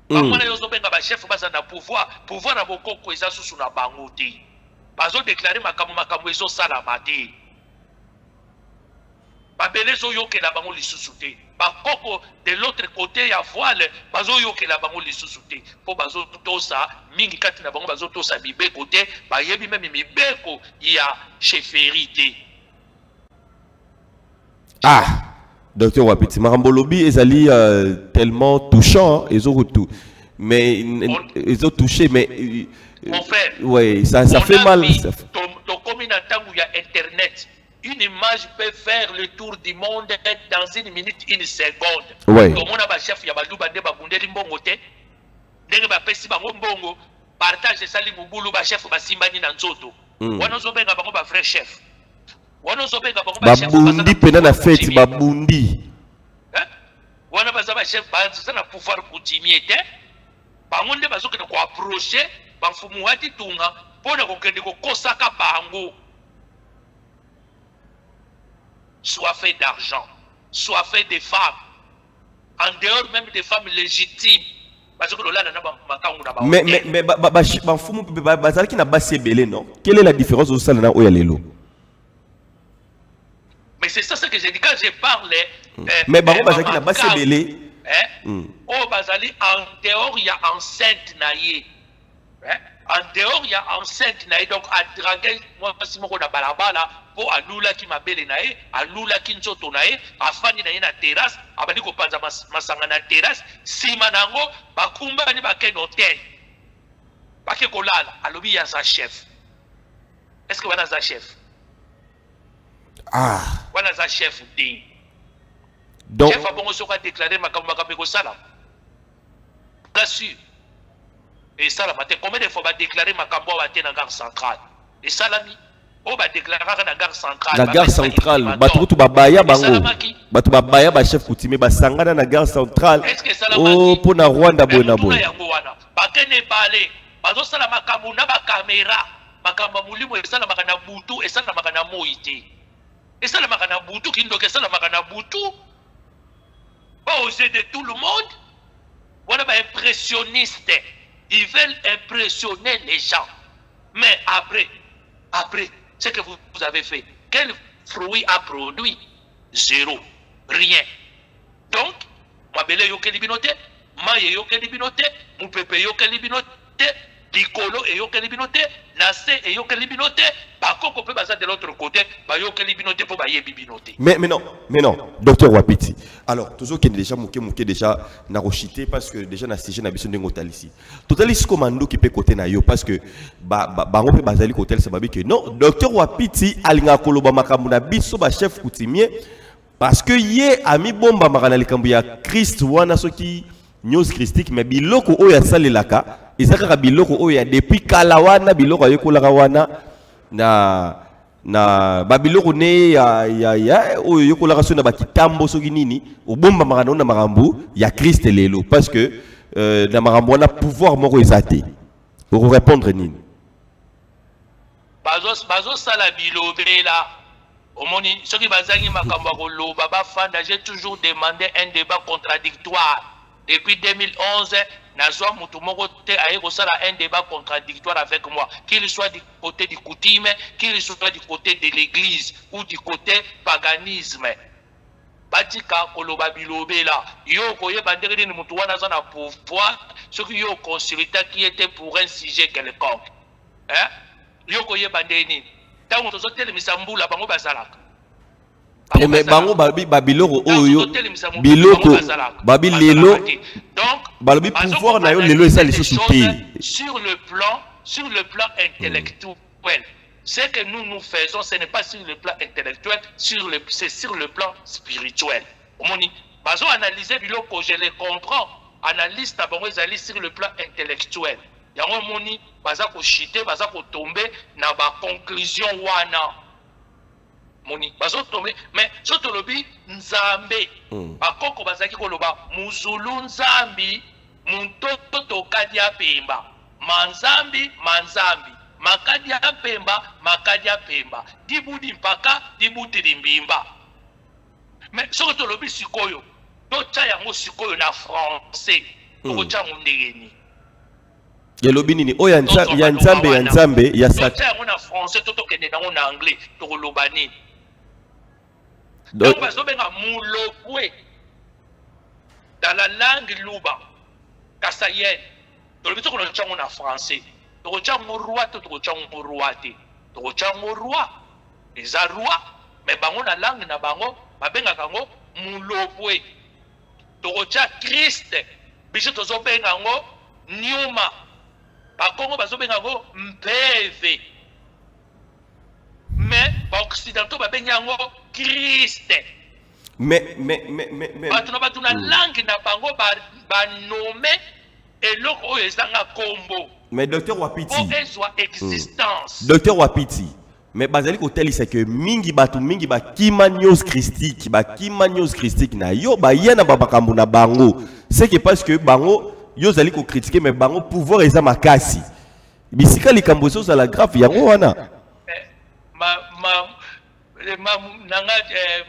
Bamwana yozo benga ba chef bazana pouvoir na bokoko eza susu na bango te. Bazo déclarer makambo ezo sala mate. Babelezo yoke la bango lisusu te. Bakoko de l'autre côté ya voile bazo yoke la bango lisusu te. Po bazo tosa mingi kati na bango bazo tosa bibeko te, ba yebi même mibeko ya chefferie te. Ah, docteur Wapiti, makambo lobi ezali tellement touchant, ils ont tout. Mais ils ont touché mais mon frère, ouais, ça fait mal. To comme na tangu ya internet. Une image peut faire le tour du monde dans une minute, une seconde. Ouais. Comme on a un chef, il y a un chef, il y a un chef, partage ça, il y a un chef, il y a un chef, il y a un vrai chef. Babundi pena na fête, babundi. On a un chef, il a un pouvoir coutumier. Bangonde bazo ko approcher, bafumu hati tunga, pona ko kende ko kosaka bango. Soit fait d'argent, soit fait des femmes, en dehors même des femmes légitimes. Mais bafumu bazalaki na basi ebele non? Quelle est la différence au salana oya lelo? Mais c'est ça ce que j'ai dit quand j'ai parlé. Mais bango bazalaki na basi ebele. Oh bazali en dehors il y a enceinte naïe. En dehors il y a enceinte naïe donc à draguer moi si mon na balabala pour alula ki mabele naïe, alula ki nzoto naïe, afani naïe na terrasse, abandi ko panza masanga na terrasse, sima nango bakumba ni baken hôtel. Bake kolala, alobi ya sa chef. Est-ce que wana za chef? Ah. Wana za chef te. Donc chef a bon soka déclarer makambo ko sala. Bien sûr. Et ça, combien de fois va déclarer Makambo à la gare centrale? Et ça, l'ami, on va déclarer la gare centrale. La gare centrale, Batu Babaya Bango. Batu Babaya, ba chef coutumier, ba sangana na gare centrale. Oh, pour na Rwanda Bonabo. Bakene balé, bazo sala makambo na ba caméra, makambo mulimo et ça la makana butu et ça la makana moïté. Et ça la makana butu qui ndoke ça la makana butu. Pas aux yeux de tout le monde. Voilà ba impressionniste. Ils veulent impressionner les gens. Mais après, ce que vous avez fait, quel fruit a produit? Zéro. Rien. Donc, ma belle yoke libinote, ma yoke libinote, mon pepe yoke libinote, Dikolo et yoke libinote, Nassé et yoke libinote, par contre, on peut passer de l'autre côté, ba yoke libinote pour bailler bibinote. Mais non, docteur Wapiti. Alors, toujours qu'il y a déjà mouké déjà na rochité parce que déjà na siège na besoin de ngotal ici. Totalis commando qui peut côté na yo parce que on peut bazali côté c'est babi que non, docteur Wapiti alinga koloba makambu na biso ba chef coutumier parce que yé ami bomba makana likambu ya Christ wana soki news christique mais biloko oya salelaka ezaka biloko oya depuis kala wana biloko ayekolaka wana na babiloko ne ya oyo yokolaka so na bakitambo soki nini obomba makana na makambu ya Christ lelo parce que na makambu wana pouvoir moko ezate pour répondre nini bazo sala bilobe là omoni soki bazangi makambo ko loba ba fanda j'ai toujours demandé un débat contradictoire depuis 2011, Nazwa Moutoumoko a un débat contradictoire avec moi, qu'il soit du côté du coutume, qu'il soit du côté de l'église ou du côté paganisme. Batika koloba bilobe là, yo koye bandere ni mutu wana za na pouvoir, ce qui yo consulta qui était pour un sujet quelconque. Hein? Yo koye bandeni. Tango tozo telemisa mbula bango bazalaka. Mais bango babiloko oyo biloko babi lelo donc balobi pouvoir na yo lelo esa liso souté sur le plan intellectuel. Ce que nous faisons, ce n'est pas sur le plan intellectuel, c'est sur le plan spirituel. Omoni bazo analyser biloko, je les comprends. Analyse tabango ezali sur le plan intellectuel. Yango moni baza ko chiter, baza ko tomber na ba conclusion wana. Moni bazo tomber mais soto lobi nzambe bakoko bazaki koloba muzulu nzambi muntoto tokadi apemba manzambi makadi apemba dibudi mpaka dibudi limbimba mais soto lobi sikoyo tocha yango sikoyo na français tocha mundegeni yelobi nini o ya nzambe ya sa tocha yango na français totokende nango na anglais tokoloba nini. Donc, dans la langue louba, kassayen, dans le but qu'on a en français, on a un roi, les roi, mais bango la langue na bango, babenga kango mulopwe, tocha Christ, biso tozo benga ngo nyuma, bakongo bazo benga ngo mpeve. Mais occidentaux babenga ngo Christ. Mais batuna langue na bango ba nommé et loko ezanga kombo. Mais docteur Wapiti. Ezwa existence. Docteur Wapiti. Mais bazali ko teli c'est que mingi ba kimanios christique na yo ba yana ba bakambu na bango. C'est que parce que bango yo zali ko critiquer mais bango pouvoir eza makasi. Bisika likambo so la grave yango wana.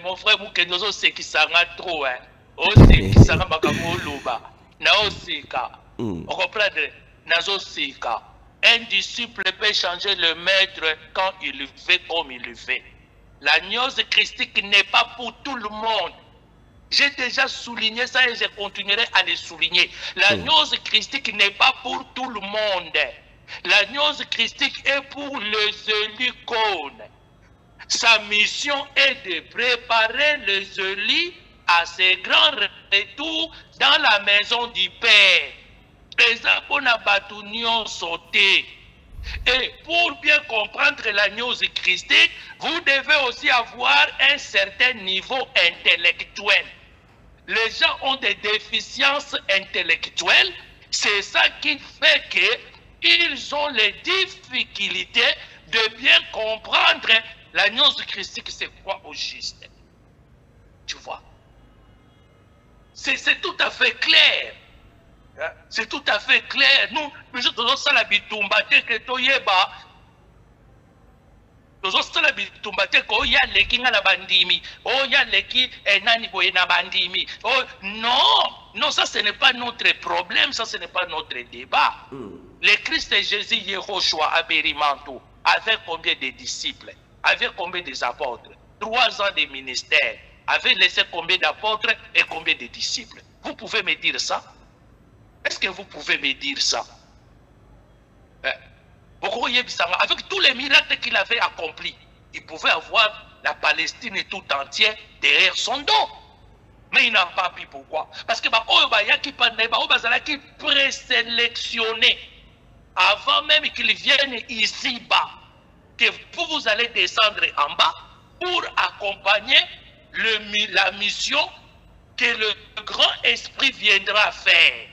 Mon frère Moukendozo c'est qui s'en trop hein. Aussi qui s'en makambo loba. Na osika. On comprend nazo sika. Un disciple peut changer le maître quand il fait comme il fait. La gnose christique n'est pas pour tout le monde. J'ai déjà souligné ça et je continuerai à le souligner. La gnose christique n'est pas pour tout le monde. La gnose christique est pour les élus cônes. Sa mission est de préparer les élus à ses grands retours dans la maison du Père. Et pour bien comprendre la gnose christique, vous devez aussi avoir un certain niveau intellectuel. Les gens ont des déficiences intellectuelles. C'est ça qui fait qu'ils ont les difficultés de bien comprendre la gnose christique, c'est quoi au juste. Tu vois? C'est tout à fait clair. C'est tout à fait clair. Nous, nous devons la bitumba que toyeba. Nous devons la bitumba que ya leki na bandimi. Oh ya leki nani boye na bandimi. Oh non, ça ce n'est pas notre problème, ça ce n'est pas notre débat. Le Christ Jésus Yehoshua Aberimanto avait combien de disciples? Avait combien d'apôtres? 3 ans de ministère. Avait laissé combien d'apôtres et combien de disciples? Vous pouvez me dire ça? Est-ce que vous pouvez me dire ça? Avec tous les miracles qu'il avait accomplis, il pouvait avoir la Palestine tout entière derrière son dos. Mais il n'a pas pu. Pourquoi? Parce que qui présélectionné avant même qu'il vienne ici-bas, que vous allez descendre en bas pour accompagner la mission que le grand esprit viendra faire.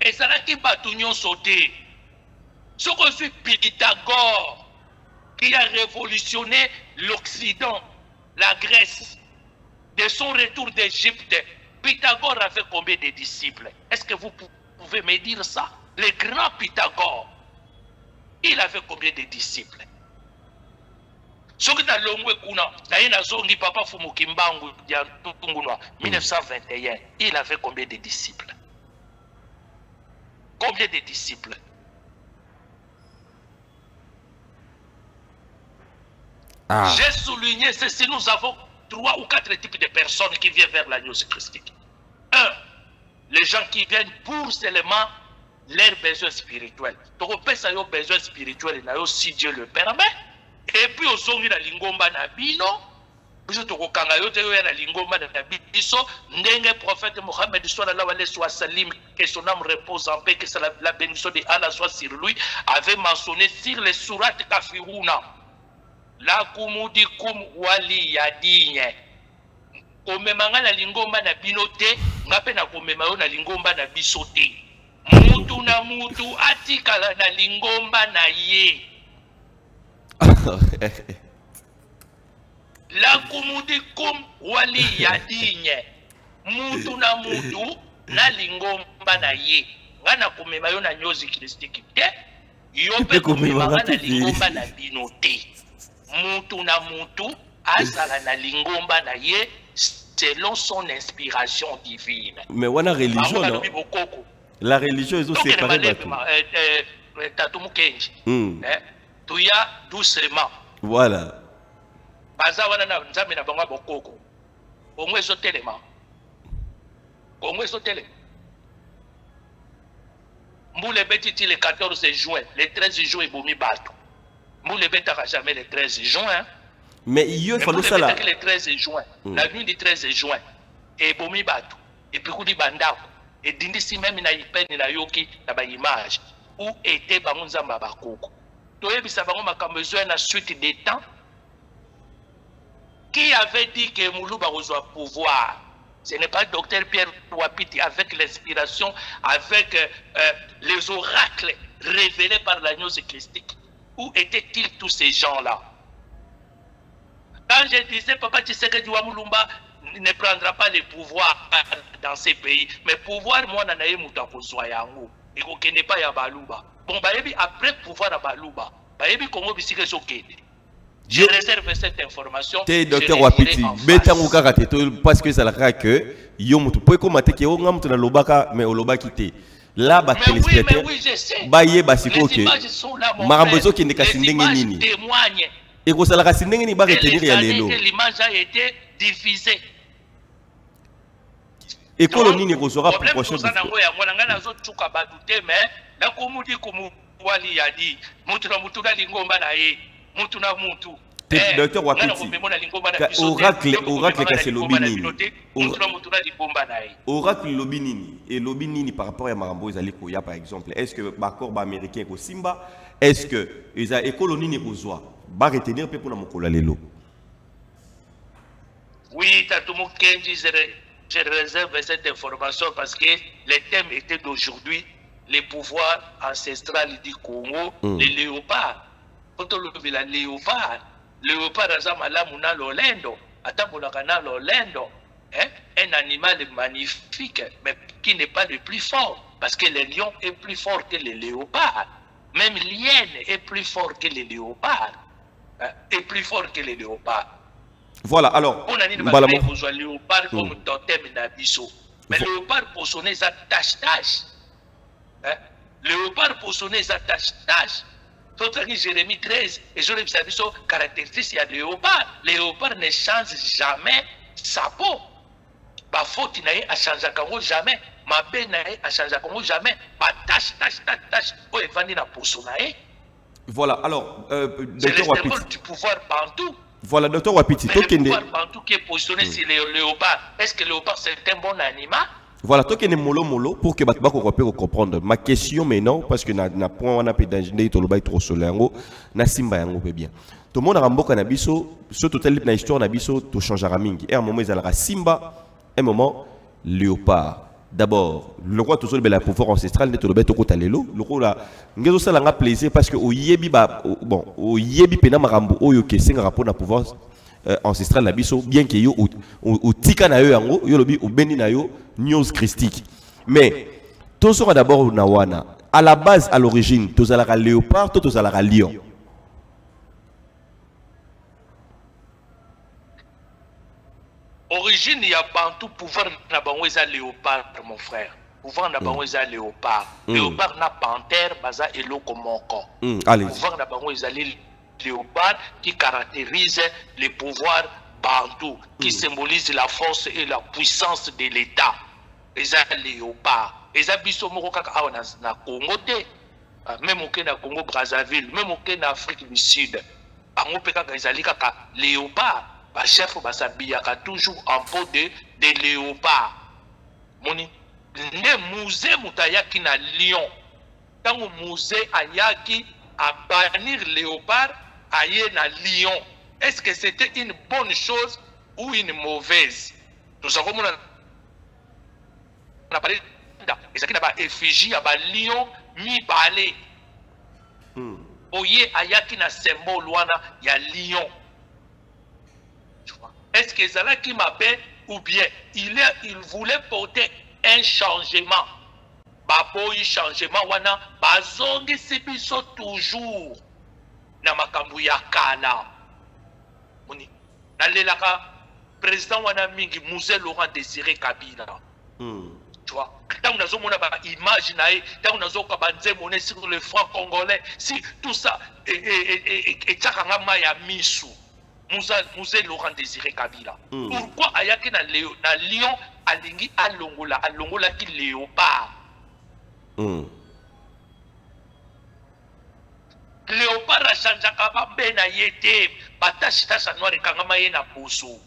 Et ça là qui va tout sauter. Ce que c'est Pythagore qui a révolutionné l'Occident, la Grèce, de son retour d'Égypte. Pythagore a fait combien de disciples? Est-ce que vous pouvez me dire ça? Le grand Pythagore, il avait combien de disciples? soki na longwe kuna na ye nazongi papa Fumukimbangu ya Tungunwa 1921 il avait combien de disciples? Combien de disciples? J'ai souligné ceci, nous avons 3 ou 4 types de personnes qui viennent vers la news christique. 1, les gens qui viennent pour seulement leurs besoins spirituels. Donc on peut savoir besoins spirituels si Dieu le permet. Et puis au son na lingomba na bino, biso tokokanga yo te yo na lingomba na biso, ndenge prophète Mohammed sallallahu alayhi wa sallam, que son âme repose en paix, que la bénédiction de Allah soit sur lui, avait mentionné sur les sourates kafiruna. La kumudikum wali yadinye. Komemanga na lingomba na binote, ngape na komema yo na lingomba na bisote. Mutu na mutu atikala na lingomba na ye. La kumudikum wali yadinye. Mutu na mutu na lingomba na ye. Ngana komema yo na nyozi christique te. Yo pe komemanga na lingomba na binote. Mutu na mutu azala na lingomba na ye selon son inspiration divine. Mais on a religion, non? La religion est aussi séparée de tout. Tatou Kenji. Tu y as doucement. Voilà. Baza wana na nzambe na bango bokoko. Bongo ezo telema. Bongo ezo telema. Mboule betiti le 14 juin, le 13 juin bomi bato. Mboule betaka jamais le 13 juin. Mais il faut ça là. Le 13 juin, la nuit du 13 juin, et bomi bato, et puis koudi bandako, et dindisi même na ipeni na yoki na ba image, où était bangonzamba bakoko. Toyebisa bango makambo na suite des temps. Qui avait dit que Moulouba reçoit pouvoir? Ce n'est pas le docteur Pierre Wapiti avec l'inspiration, avec les oracles révélés par l'agneau christique. Où étaient-ils tous ces gens-là? Quand je disais, Papa Tshisekedi Wamulumba ne prendra pas le pouvoir dans ces pays, mais pouvoir, moi, nanaye moutako soyango. Et qu'on ne pas ya Baluba. Bon, après pouvoir à Baluba, Congo Bissike Sokede. Je réserve cette information. Docteur Wapiti, parce que ça l'a que Yomutu, pour commenter que on a mutu na lobaka, mais au lobaki te. Là, bah téléspectateur, bah yé bah c'est quoi que Marambozo qui n'est qu'à sindenge nini. Et que ça la sindenge ni bah retenir ya lelo. L'image a été diffusée. Et que l'on n'y recevra pour prochaine fois. Mais la commune comme Wali a dit, mutu na mutu na lingomba na ye. Mutu na mutu. Docteur Wapiti, oracle casse l'obinini. Oracle l'obinini. Et l'obinini par rapport à Marambo Zalikoya par exemple. Est-ce que Bakor américain ko Simba? Est-ce que les écolonies ne reçoivent pas retenir pour la mokola lelo? Oui, Tatoumou Kenji, je réserve cette information parce que le thème était d'aujourd'hui les pouvoirs ancestrales du Congo, les léopards. Quand on le la léopard, léopard a l'Olendo, l'Olendo, un animal magnifique, mais qui n'est pas le plus fort, parce que le lion est plus fort que le léopard. Même l'hyène est plus fort que le léopard. Est plus fort que le léopard. Voilà, alors. On a dit que le léopard comme totem d'abisso. Mais le léopard pour sonner sa tâche-tâche. Le léopard pour sonner sa tâche-tâche. Jérémie 13, et je l'ai vu caractéristique, il y a le léopard. Le léopard ne change jamais sa peau. Ma faute n'a pas changé jamais. Ma peine n'a pas changé jamais. Ma tâche. Oh, il va dire la peau. Voilà, alors, docteur Wapiti. Du pouvoir bantou. Voilà, docteur Wapiti. Le pouvoir bantou qui est positionné sur le léopard. Est-ce que le léopard c'est un bon animal? Voilà, toi qui es molo pour que tu puisses comprendre. Ma question maintenant, parce que na point on a pédagogé tout le bail trop solango, na simba yango bien. Tout le monde a ramboka na biso, surtout tel na histoire na biso, tout changera mingi. Et à un moment ils allaient simba, un moment léopard. D'abord, le roi tout seul la pouvoir ancestral ne tout le bail tout côté lelo. Le roi là, ngezo ça l'a plaisir parce que au yebi ba bon, au yebi pena marambo oyo ke singa rapport na pouvoir ancestral la biso bien que yo ou tika na yo yango yo lobi ou beni na yo news christique mais tout sera d'abord na wana à la base à l'origine tous à la léopard tous à la lion origine il y a Bantou, pouvoir na bango eza léopard mon frère. Pouvoir na bango eza léopard. Léopard na panthère baza eloko moko. Pouvoir na bango eza léopard qui caractérise les pouvoirs Bantou, qui symbolise la force et la puissance de l'État. Eza léopard. Eza biso moko kaka awa na Congo te. Même au na Congo Brazzaville, même au na Afrique du Sud. Bango pe kaka ezali kaka léopard. Ba chef ba sabiyaka toujours en peau de léopard. Moni ne musée mutayaki na lion. Tango musée ayaki à bannir léopard aye na lion. Est-ce que c'était une bonne chose ou une mauvaise? Nous avons on a parlé ezaki na ba effigie ya ba lion mi balé. Oye ayaki na symbole wana ya lion. Est-ce que Zalaki m'appelle ou bien il voulait porter un changement? Baboyi changement wana bazongi sibiso toujours na makambu ya kala. Moni na lelaka président wana mingi Mzee Laurent Désiré Kabila. Tu vois, tant que nous avons ba image nae, tant que nous avons ba nzemone sur le franc congolais, si tout ça et tchakanga maya misu. Mzee Laurent Désiré Kabila. Pourquoi ayaki na lion alingi alongola ki léopard? Léopard a changé kaba bena yete, batashi tasha noir kangama ye na poso.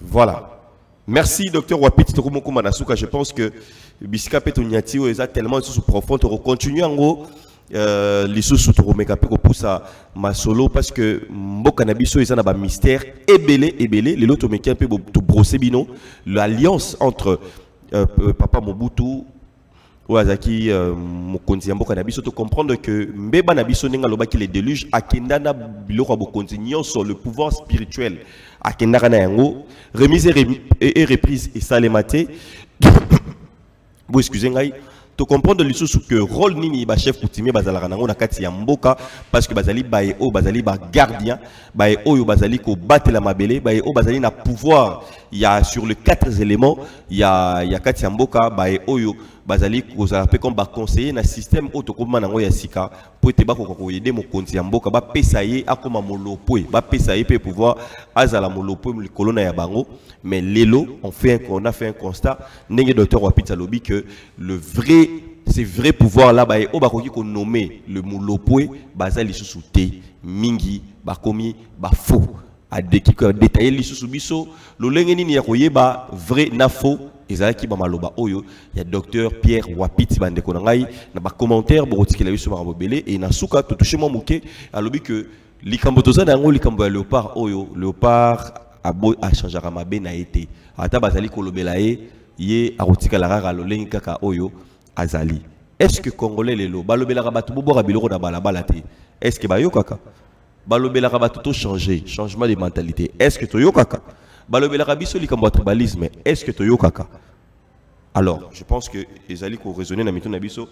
Voilà. Merci, docteur Wapiti Tokumoko Manasuka. Je pense que Bisika Petoniati est tellement profond. On continue en gros. Les sous Toromeka Peko Poussa Masolo parce que Mbokanabiso est un mystère ébélé. Les lots Tomeka Peko brosser bino. L'alliance entre Papa Mobutu Ouazaki Mokonzi Mboka Nabiso, te comprendre que Mbeba Nabiso Nenga Lobaki les déluges, Akendana Biloko Bokonzi sur le pouvoir spirituel, Akendana Yango, remise et reprise et salématé. Vous excusez-moi. To comprendre les choses que rôle nini ba chef coutumier bazala nango na kati ya mboka parce que bazali bae o bazali ba gardien bae o yo bazali ko battre la mabele bae o bazali na pouvoir. Il y a sur les 4 éléments il y a kati ya mboka bae o yo bazali ko za pe comme ba conseiller na système autokomma nango ya sika pour te ba ko aider mo konti ya mboka ba pesa ye akoma molopo ba pesa ye pe pouvoir azala molopo le colonna ya bango. Mais l'élo on a fait un constat ndenge docteur Wapiti lobi que le vrai c'est vrai pouvoir là ba o ba ko nommer le molopoe bazali sous mingi ba komi ba faux a détailler les sous biso lo lenge nini ya koyeba vrai na faux ezalaki ba maloba oyo ya docteur Pierre Wapiti bandeko na ngai na ba commentaire botikela biso ba bobele et na suka to toucher moi muke alobi que likambo toza na ngo likambo ya léopard oyo léopard a changé ma be na été ata bazali kolobela ye arotika la rara lo lenge kaka oyo azali. Est-ce que Congolais lelo balobela rabatu bobo rabiloko na balabala te? Est-ce que bayo kaka balobela rabatu to changer changement de mentalité? Est-ce que toyo kaka balobela rabiso likambo tribalisme? Est-ce que toyo kaka? Alors je pense que ezali ko raisonner na mito na biso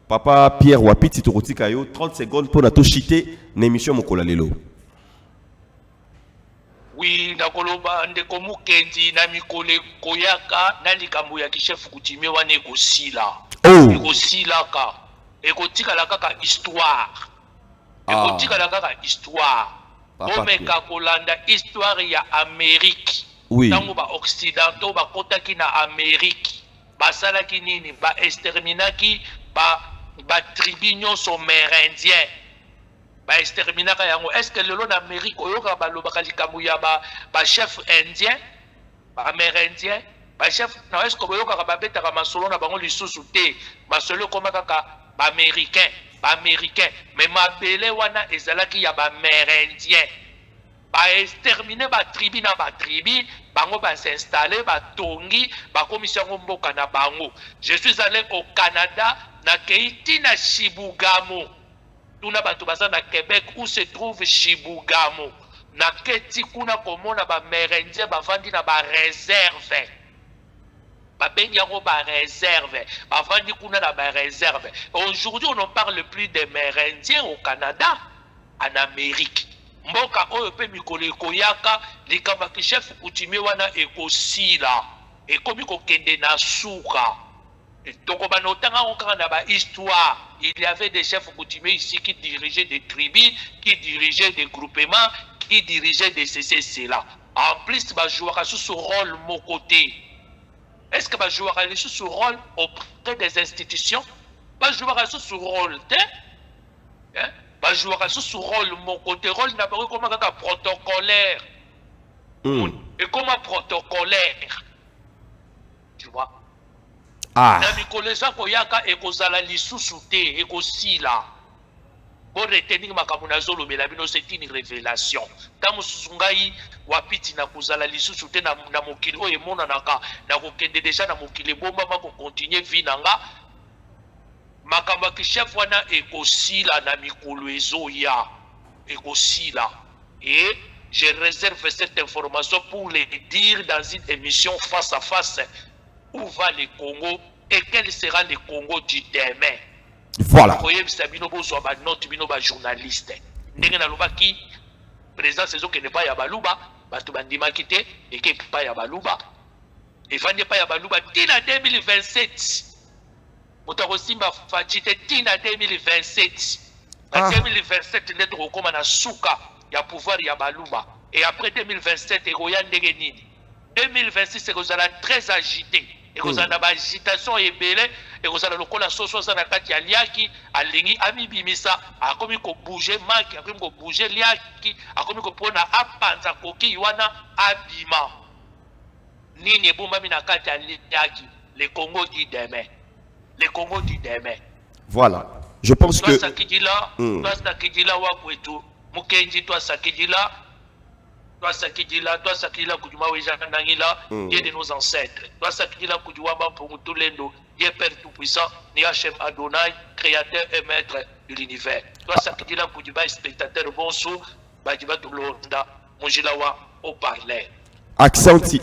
papa Pierre Wapiti tokotika yo 30 secondes pour na to chiter na émission mokola lelo. Oui, nakoloba ndeko mukendi na mikole koyaka na likambo ya kichef coutumier wana ekosila. Ekosilaka. Ekotikala kaka histoire. Ekotikala kaka histoire. Omeka kolanda histoire ya Amérique. Oui. Tango ba occidentaux ba kotaki na Amérique. Basalaki nini ba exterminaki ba tribu nyonso mérindien. Ba exterminaka yango. Est-ce que le long d'Amérique oyoka ba lobaka likambo ya ba chef indien, ba amérindien, ba chef na est-ce que oyoka ba betaka masolo na bango lisusu te, masolo koma kaka ba américain, mais mabele wana ezalaki ya ba amérindien. Ba exterminer ba tribu na ba tribu, bango ba s'installer ba tongi, ba commission mboka na bango. Je suis allé au Canada na Keiti na Chibougamau. Tuna batu baza na Québec où se trouve Chibougamau. Na keti kuna komona ba mérindien bavandi na ba réserve. Ba bengi yango ba réserve. Bavandi kuna na ba réserve. Aujourd'hui on ne parle plus des mérindiens au Canada. en Amérique. Mboka oyo pe mikolo ekoyaka likamba ki chef coutumier wana ekosila ekomi kokende na suka. Donc on a histoire. Il y avait des chefs coutumiers ici qui dirigeaient des tribus, qui dirigeaient des groupements, qui dirigeaient des CCC là. En plus, bah jouer sous ce rôle mon côté. Est-ce que bah jouer sous ce rôle auprès des institutions? Bah jouer sous ce rôle, hein? Bah jouer sous ce rôle mon côté. Rôle n'a pas comme un protocolaire. Et comme un protocolaire, tu vois. Ah. Na mikoleza koyaka ekozala lisusu te ekosila. Pour retenir makambo nazolo melabino c'est une révélation. Tamu susungai wapiti na kozala lisusu te na mokili oyo emonanaka na kokende déjà na mokili bomba mako continuer vie nanga. Makambo ki chef wana ekosila na mikolo ezoya ekosila. Et je réserve cette information pour les dire dans une émission face à face. Où va le Congo et quel sera le Congo du demain? Voilà. Vous voyez, Sabino Bozo, notre journaliste. N'est-ce pas qui président saison qui n'est pas Yabaluba, Batubandima quitté et qui n'est pas Yabaluba. Et Fandi pas Yabaluba, Tina 2027. Motarosimba Fatite, Tina 2027. En 2027, notre recommande à Souka, il y a pouvoir Yabaluba. Et après 2027, il y a 2026, c'est que vous allez très agité. Et vous avez une agitation et belé. Et vous allez le soso na kati ya liaki, alingi amibimisa, akomi ko bouger maki, akomi ko bouger liaki, akomi ko pona apanza koki wana abima. Nini ebuma mina kati ya liaki, le Congo du demain. Le Congo du demain. Voilà. Je pense que toi sakidila wakwetu, mukenji toi sakidila. Toi Sakidila Koudjouma Ouéjana Nangila, Dieu de nos ancêtres. Toi Sakidila Koudjouaba pour tout l'endo, Dieu Père Tout-Puissant, Niachem Adonai, Créateur et Maître de l'univers. Toi Sakidila Koudjouba, spectateur bonsoir, Badiba Toulonda, Monjilawa, au parler. Accenti.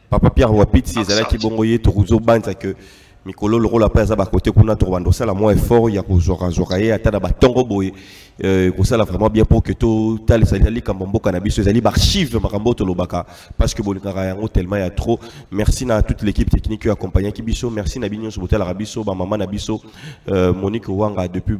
Papa Pierre Wapiti, Zala Kibongoye, Toruzo Banza que Mikolo le rôle après ça côté qu'on a trouvé ça la moins fort il y a Zoraye à Tada Batongo Boy ça vraiment bien pour que tout tel les Kambombo cannabis les archives Marambo Tolobaka parce que Bolingarayango tellement il y a trop. Merci à toute l'équipe technique qui a accompagné Kibiso, merci Nabignon Sobotel Arabiso, maman Nabiso, Monique Wanga depuis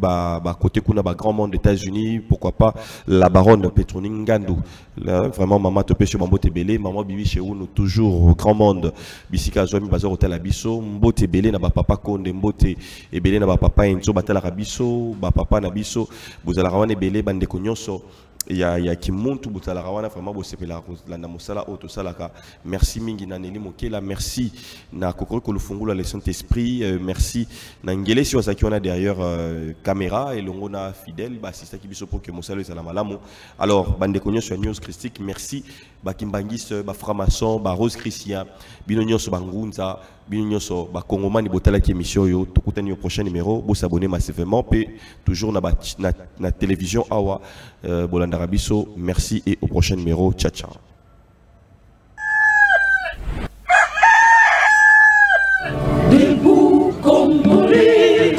côté qu'on a grand monde des États-Unis, pourquoi pas la baronne Petroning Ngandou, vraiment maman Topé sur Mambo Tebele, maman Bibi chez nous toujours grand monde Bisika Zomi Bazar Hotel Abiso, Mbo Tebele na papa Konde Mbote Ebele na papa Enzo Batala Rabiso, papa Nabiso, Bozala Rawane Ebele bande konyonso. Il y a qui monte au Rawana vraiment la Namosala Auto Salaka. Merci Mingi Naneli Mokela, merci na Kokoro le Fungola le Saint-Esprit, merci na Ngele si on a derrière caméra et l'ongona fidèle, bah c'est ça qui biso pour que Mosala Salamalamu. Alors bande konyo sur News Christique, merci Bakimbangis, Framason, Rose Christian, Binonyo Bangunza, Binonyo Bakongomani Botala qui émission yo, tokutani au prochain numéro, vous s'abonner massivement, puis toujours na télévision Awa Bolanda Rabiso, merci et au prochain numéro. Ciao, ciao. Debout, Congolais,